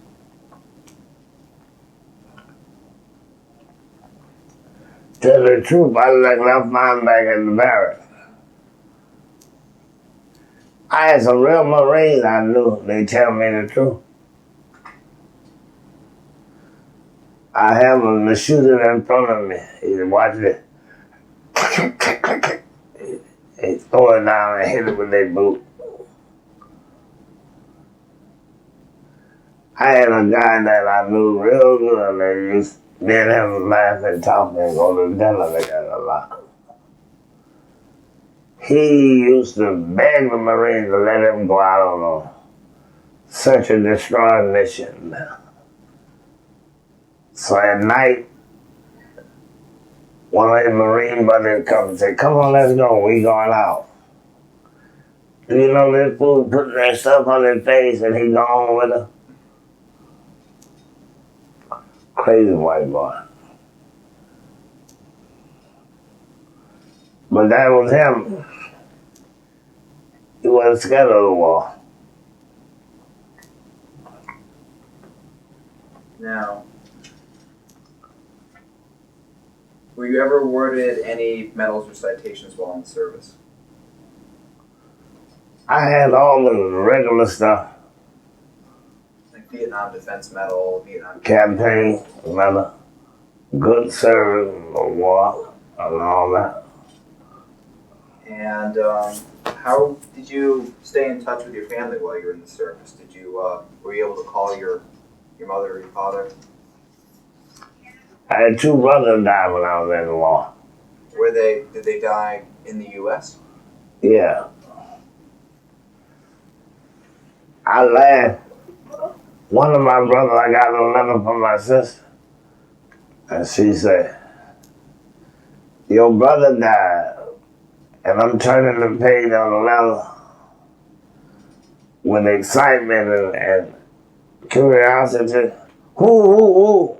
Tell the truth, I left mine back in the barracks. I had some real Marines I knew, they tell me the truth. I have them, the shooter in front of me. He watch it. They throw it down and hit it with their boot. I had a guy that I knew real good, and they used me and him laugh and talk and go to dinner together a lot. He used to beg the Marines to let him go out on a search and destroy mission. So at night, one of the Marine buddies come and say, come on, let's go, we going out. Do you know this fool putting that stuff on his face and he gone with her? Crazy white boy. But that was him. He wasn't scared of the war. Now, were you ever awarded any medals or citations while in the service? I had all the regular stuff. Like Vietnam Defense Medal, Vietnam Campaign medal, good service award, and all that. And how did you stay in touch with your family while you were in the service? Did you were you able to call your mother or your father? I had two brothers die when I was in the war. Did they die in the U.S.? Yeah. I laughed. One of my brothers, I got a letter from my sister, and she said, "Your brother died," and I'm turning the page on the letter with excitement and curiosity. Who?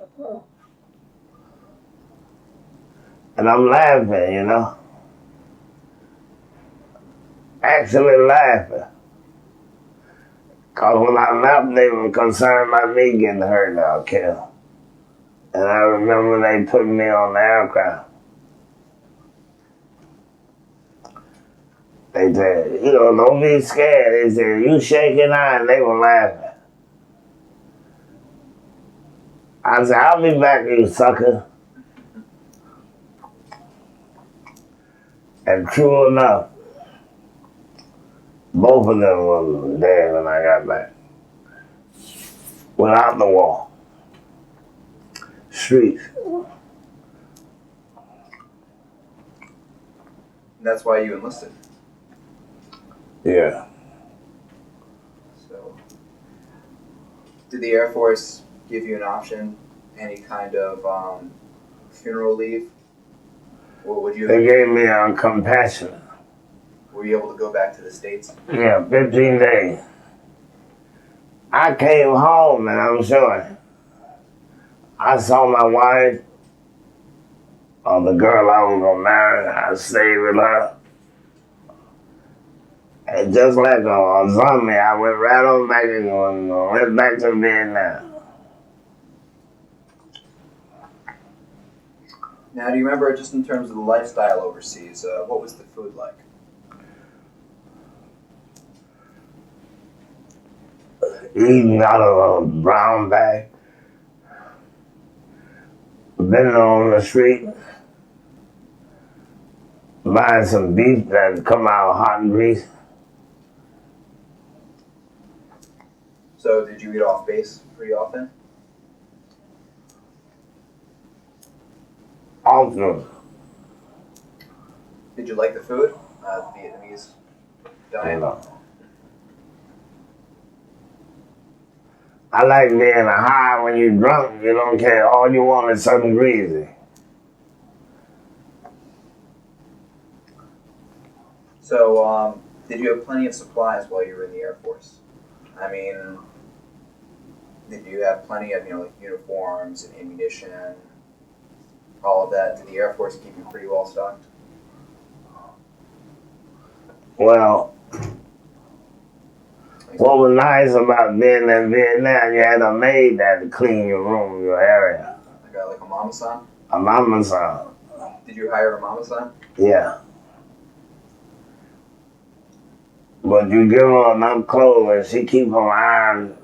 And I'm laughing, you know. Actually laughing. Because when I left, they were concerned about me getting hurt or killed. And I remember they put me on the aircraft. They said, don't be scared. They said, you shaking eye, and they were laughing. I said, I'll be back, you sucker. And true enough, both of them were dead when I got back. Without the wall. Streets. That's why you enlisted. Yeah. So, did the Air Force give you an option, any kind of funeral leave? Or would you? They gave me a compassion. Were you able to go back to the States? Yeah, 15 days. I came home, and I'm sure I saw my wife, or the girl I was going to marry. I stayed with her. And just like a zombie, I went right on back and went back to Vietnam. Now, do you remember, just in terms of the lifestyle overseas, what was the food like? Eating out of a brown bag. Been on the street. Buying some beef that come out hot and greasy. So, did you eat off base pretty often? Often. Did you like the food? Vietnamese diet? I like being high when you're drunk. You don't care. All you want is something greasy. So, did you have plenty of supplies while you were in the Air Force? I mean, did you have plenty of, like uniforms and ammunition, all of that? Did the Air Force keep you pretty well stocked? Well, what was nice about being in Vietnam, you had a maid that to clean your room, your area. Like a mama-san? A mama-san. Did you hire a mama-san? Yeah. But you give her enough clothes and she keep them ironed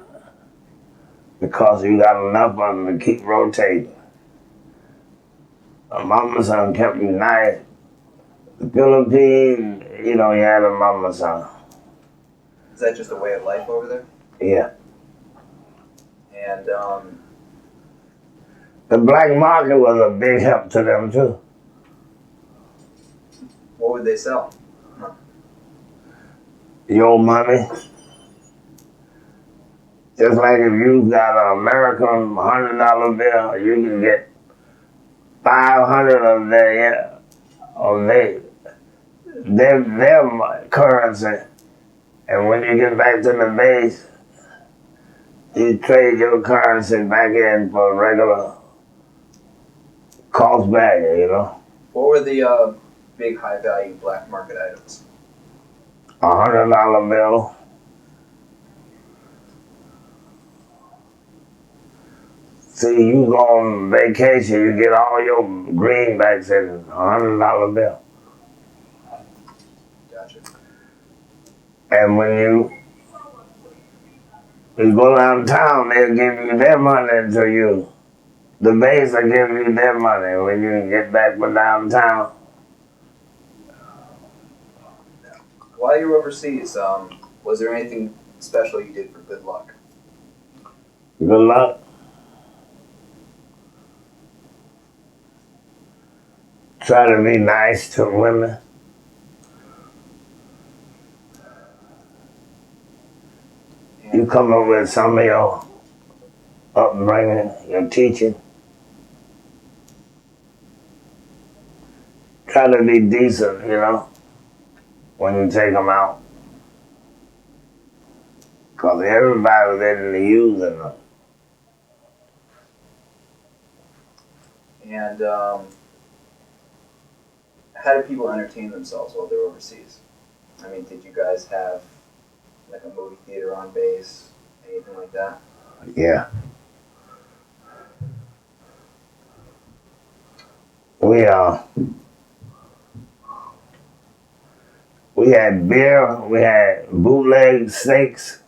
because you got enough of them to keep rotating. A mama-san kept you nice. The Philippines, you had a mama-san. Is that just a way of life over there? Yeah. And, the black market was a big help to them too. what would they sell? Your money. Just like if you got an American $100 bill, you can get 500 of their currency. And when you get back to the base, you trade your currency back in for regular cost value, What were the big high-value black market items? $100 bill. See, you go on vacation, you get all your greenbacks in $100 bill. Gotcha. And when you go downtown, they'll give you their money to you. The base will give you their money when you get back from downtown. While you were overseas, was there anything special you did for good luck? Good luck. Try to be nice to women. You come up with some of your upbringing, your teaching. Try to be decent, you know, when you take them out. Because everybody's into using them. And how did people entertain themselves while they were overseas? I mean, did you guys have like a movie theater on base, anything like that? Yeah. We had beer, we had bootleg steaks.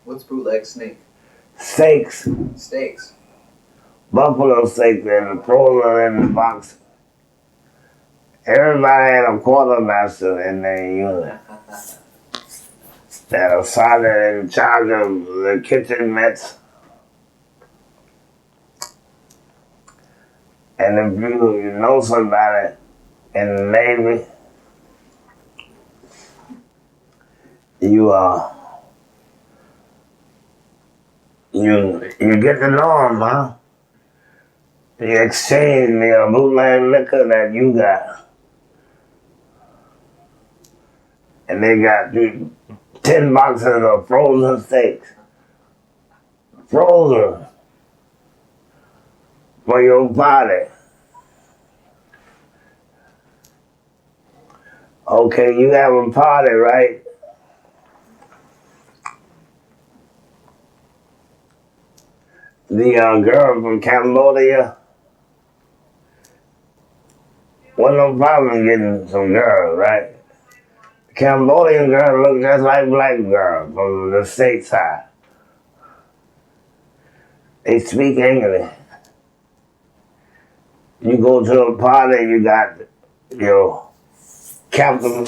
What's bootleg snake? Steaks. Steaks. Buffalo steaks and the frozen in the box. Everybody had a quartermaster in their unit that was solid in charge of the kitchen mitts. And if you know somebody in the Navy, you get to know them, huh? You exchange the bootleg liquor that you got. And they got 10 boxes of frozen steaks. Frozen. For your party. Okay, you have a party, right? The girl from Cambodia, wasn't no problem getting some girls, right? The Cambodian girl look just like black girls from the stateside. They speak English. You go to a party, you got your Captain,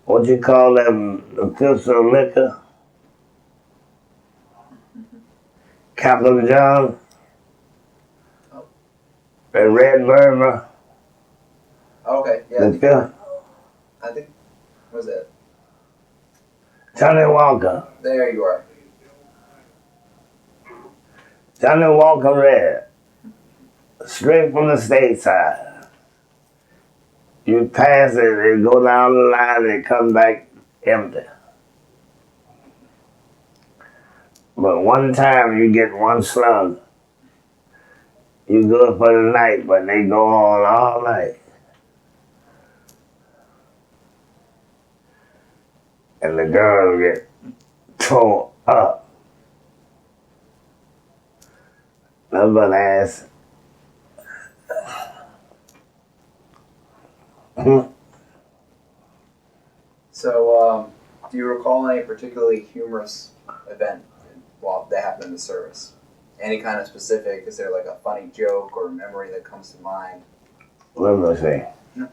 what you call them, the pistol liquor? Captain John, the Red Burma. Okay, yeah. I think, what was that? Johnny Walker. There you are. Johnny Walker Red. Straight from the stateside. You pass it, they go down the line, they come back empty. But one time you get one slug. You good for the night, but they go on all night. And the girls get tore up. Nothing but ass. So, do you recall any particularly humorous event that happened in the service? Any kind of specific? Is there like a funny joke or memory that comes to mind? Let me see. No.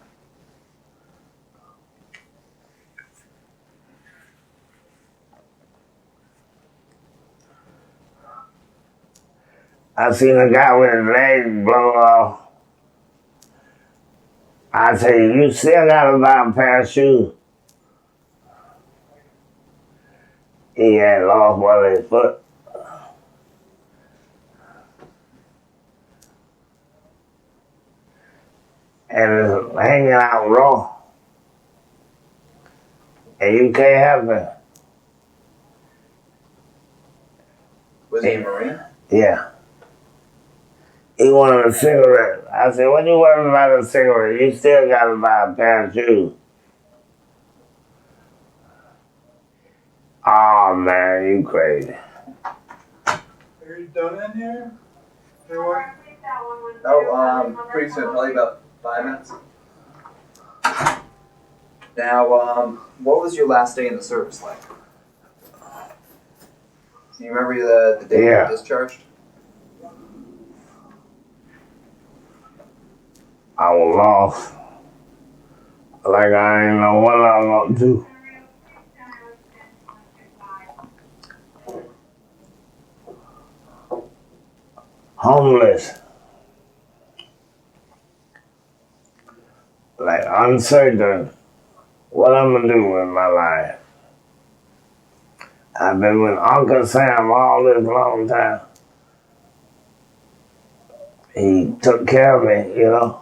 I seen a guy with his leg blown off. I say, you still gotta buy a pair of shoes. He had lost one of his foot. And it's hanging out raw. And you can't have it. Was he a Marine? Yeah. He wanted a cigarette. I said, what you worried about a cigarette? You still gotta buy a pair of shoes. Oh man, you crazy. Are you done in here? Oh, pretty soon, probably about 5 minutes. Now, what was your last day in the service like? Do you remember the day you were discharged? I was lost. Like I didn't know what I was going to do. Homeless. Like uncertain what I'm going to do with my life. I've been with Uncle Sam all this long time. He took care of me, you know.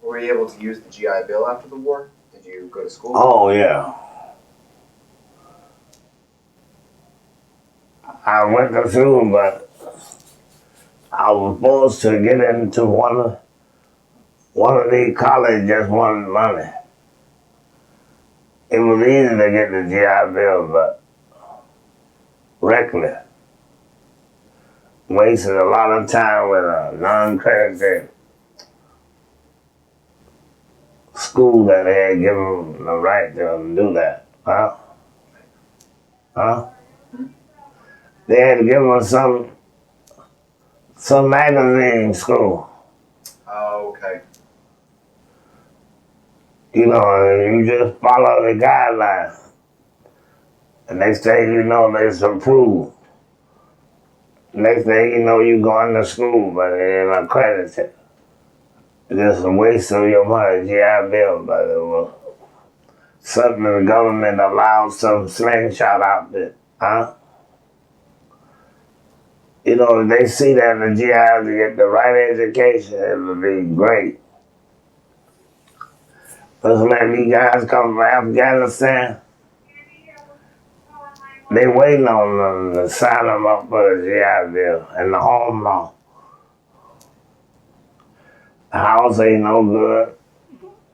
Were you able to use the GI Bill after the war? Did you go to school? Oh, yeah. I went to school, but I was forced to get into one of these colleges just wanted money. It was easy to get the GI Bill, but reckless. Wasted a lot of time with a non-accredited school that they had given them the right to do that. Huh? They had to give them some magazine school. Oh, okay. You know, you just follow the guidelines. The next thing you know, there's approved. Next thing you know, you going to school, but it ain't accredited. It's just a waste of your money, GI Bill, but it was something the government allowed some slingshot outfit, huh? You know, if they see that the GIs get the right education, it would be great. Let's let these guys come from Afghanistan. They waiting on them to sign them up for the GI Bill and the home law. The house ain't no good.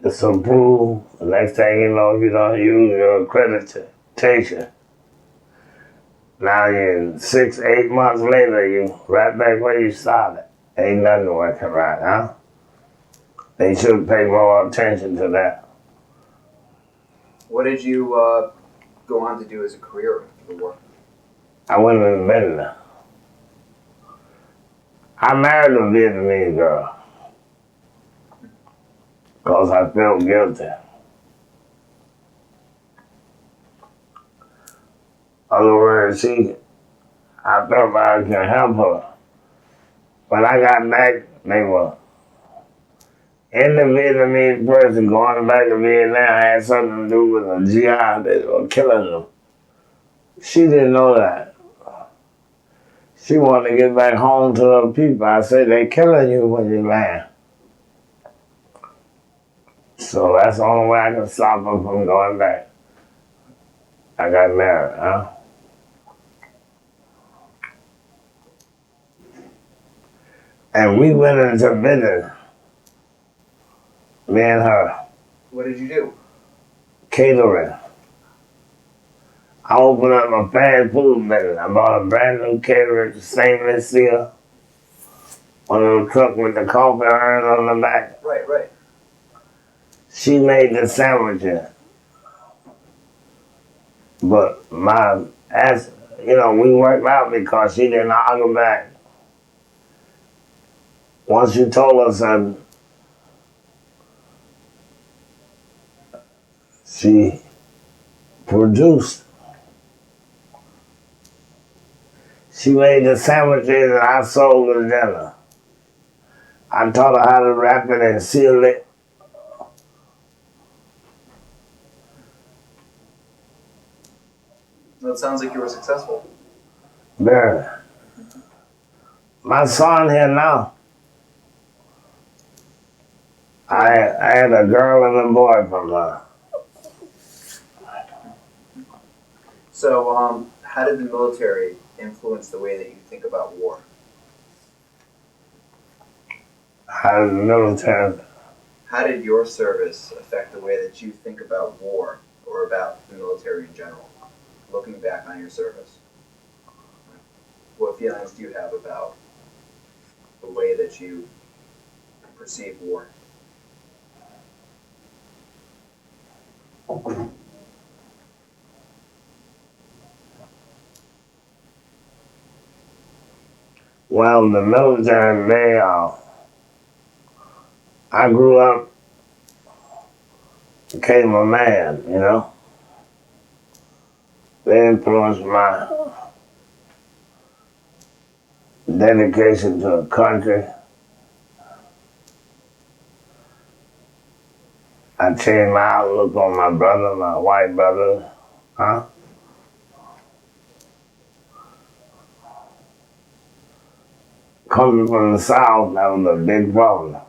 It's approved. The next thing you know, you don't use your accreditation. Now you're 6, 8 months later, you right back where you started. Ain't nothing working right, huh? They should pay more attention to that. What did you go on to do as a career after the war? I went in business. I married a Vietnamese girl because I felt guilty. Other words, I felt I could help her. When I got back, they were in the Vietnamese person going back to Vietnam had something to do with a GI. They were killing them. She didn't know that. She wanted to get back home to her people. I said, they killing you when you land. So that's the only way I can stop her from going back. I got married, huh? And we went into business. Me and her. What did you do? Catering. I opened up a fast food business. I bought a brand new catering, stainless steel. One of the truck with the coffee urn on the back. Right. She made the sandwiches. But we worked out because she didn't argue back. Once you told her something, she produced. She made the sandwiches and I sold the dinner. I taught her how to wrap it and seal it. Well, it sounds like you were successful. Very. My son here now. I had a girl and a boy from her. So, how did the military influence the way that you think about war? How did the military? How did your service affect the way that you think about war or about the military in general, looking back on your service? feelings do you have about the way that you perceive war? Well, the military, I grew up, became a man, you know. They influenced my dedication to the country. I changed my outlook on my brother, my white brother, huh? Coming from the South, that was a big problem.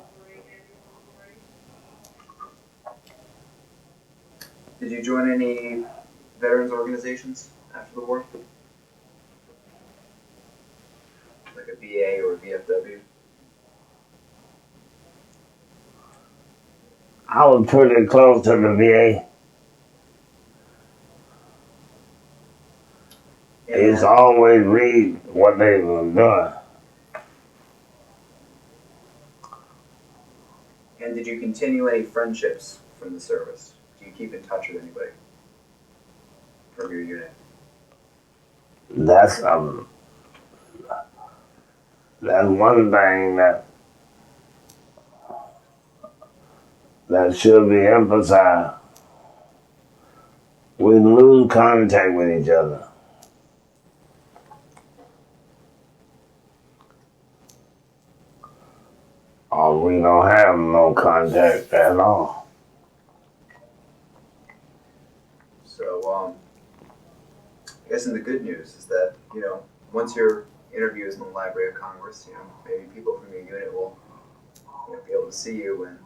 Did you join any veterans organizations after the war? Like a VA or a VFW? I was pretty close to the VA. I used to always read what they were doing. And did you continue any friendships from the service? Do you keep in touch with anybody from your unit? That's one thing that should be emphasized. We lose contact with each other. Or we don't have no contact at all. So, I guess in the good news is that, once your interview is in the Library of Congress, maybe people from your unit will be able to see you and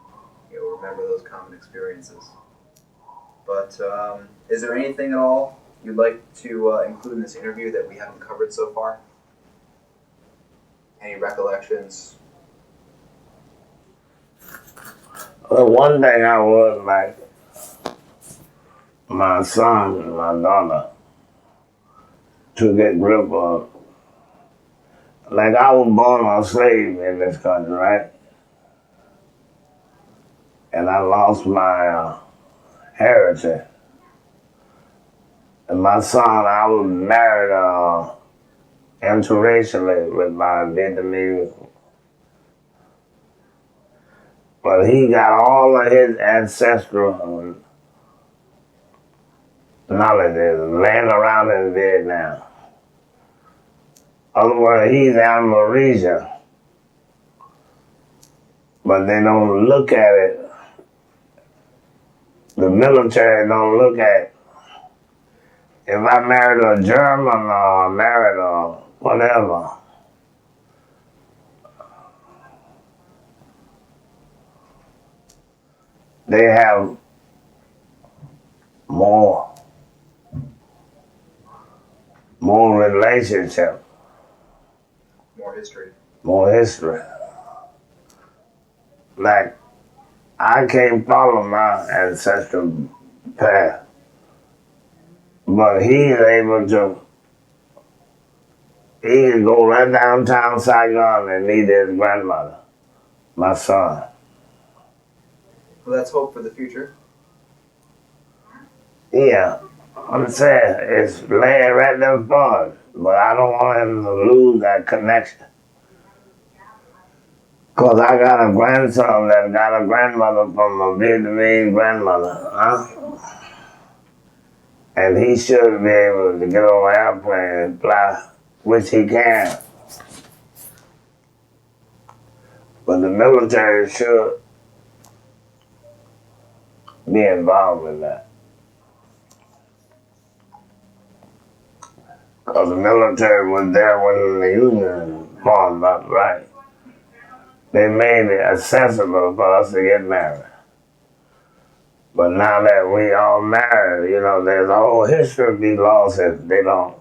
remember those common experiences. But is there anything at all you'd like to include in this interview that we haven't covered so far? Any recollections? Well, one thing I would like my son and my daughter to get grip of. Like, I was born a slave in this country, right? And I lost my heritage. And my son, I was married interracially with my Vietnamese. But he got all of his ancestral knowledge laying around in Vietnam. Otherwise, he's Aborigine. But they don't look at it. The military don't look at it. If I married a German or married a whatever, they have more relationship. More history. More history. Like, I can't follow my ancestral path, but he's able to. He can go right downtown Saigon and meet his grandmother, my son. Well, that's hope for the future. Yeah, I'm saying it's laying right there for us, but I don't want him to lose that connection. Because I got a grandson that got a grandmother from a Vietnamese grandmother, huh? And he should be able to get on an airplane and fly, which he can. But the military should be involved in that. Because the military was there when the Union formed up, right? They made it accessible for us to get married. But now that we all married, there's a whole history to be lost if they don't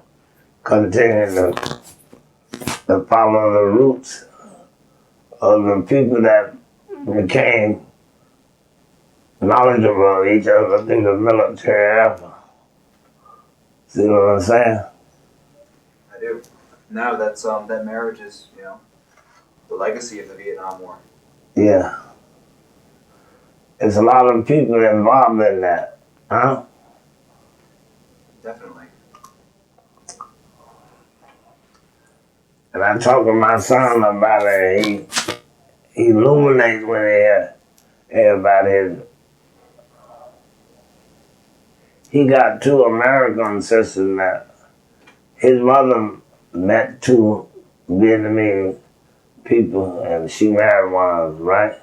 continue to follow the roots of the people that became knowledgeable of each other through the military effort. See what I'm saying? I do. No, that's that marriage is, you know, the legacy of the Vietnam War. Yeah. There's a lot of people involved in that, huh? Definitely. And I talk to my son about it. He illuminates when he hear about his. He got two American sisters that his mother met two Vietnamese people and she married one of them, right?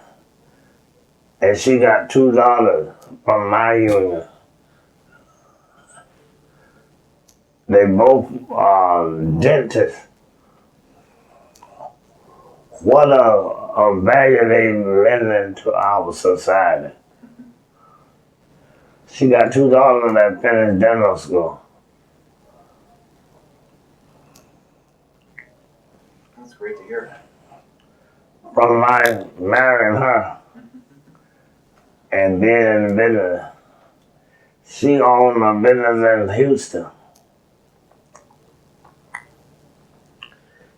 And she got two daughters from my union. They both are dentists. What a value they lend to our society. She got two daughters that finished dental school. That's great to hear. From my marrying her and being in business. She owned a business in Houston.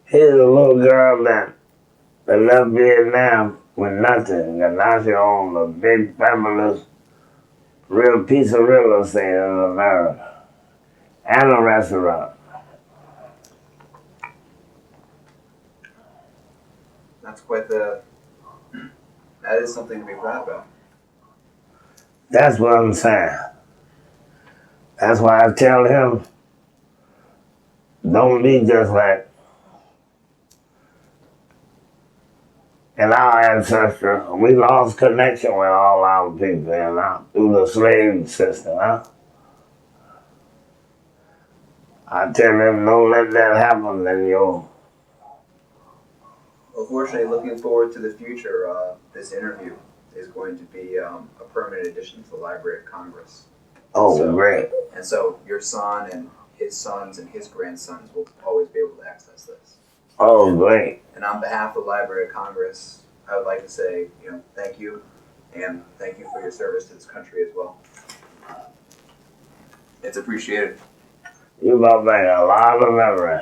Here's a little girl that left Vietnam with nothing, and now she owns a big, fabulous, real piece of real estate in America and a restaurant. That's quite the. That is something to be proud of. That's what I'm saying. That's why I tell him, don't be just like in our ancestry. We lost connection with all our people through the slave system, huh? I tell them, don't let that happen, then you'll. Unfortunately, looking forward to the future, this interview is going to be a permanent addition to the Library of Congress. Oh, great. And so your son and his sons and his grandsons will always be able to access this. Oh, great. And on behalf of the Library of Congress, I would like to say, you know, thank you, and thank you for your service to this country as well. It's appreciated. You've got a lot of memory.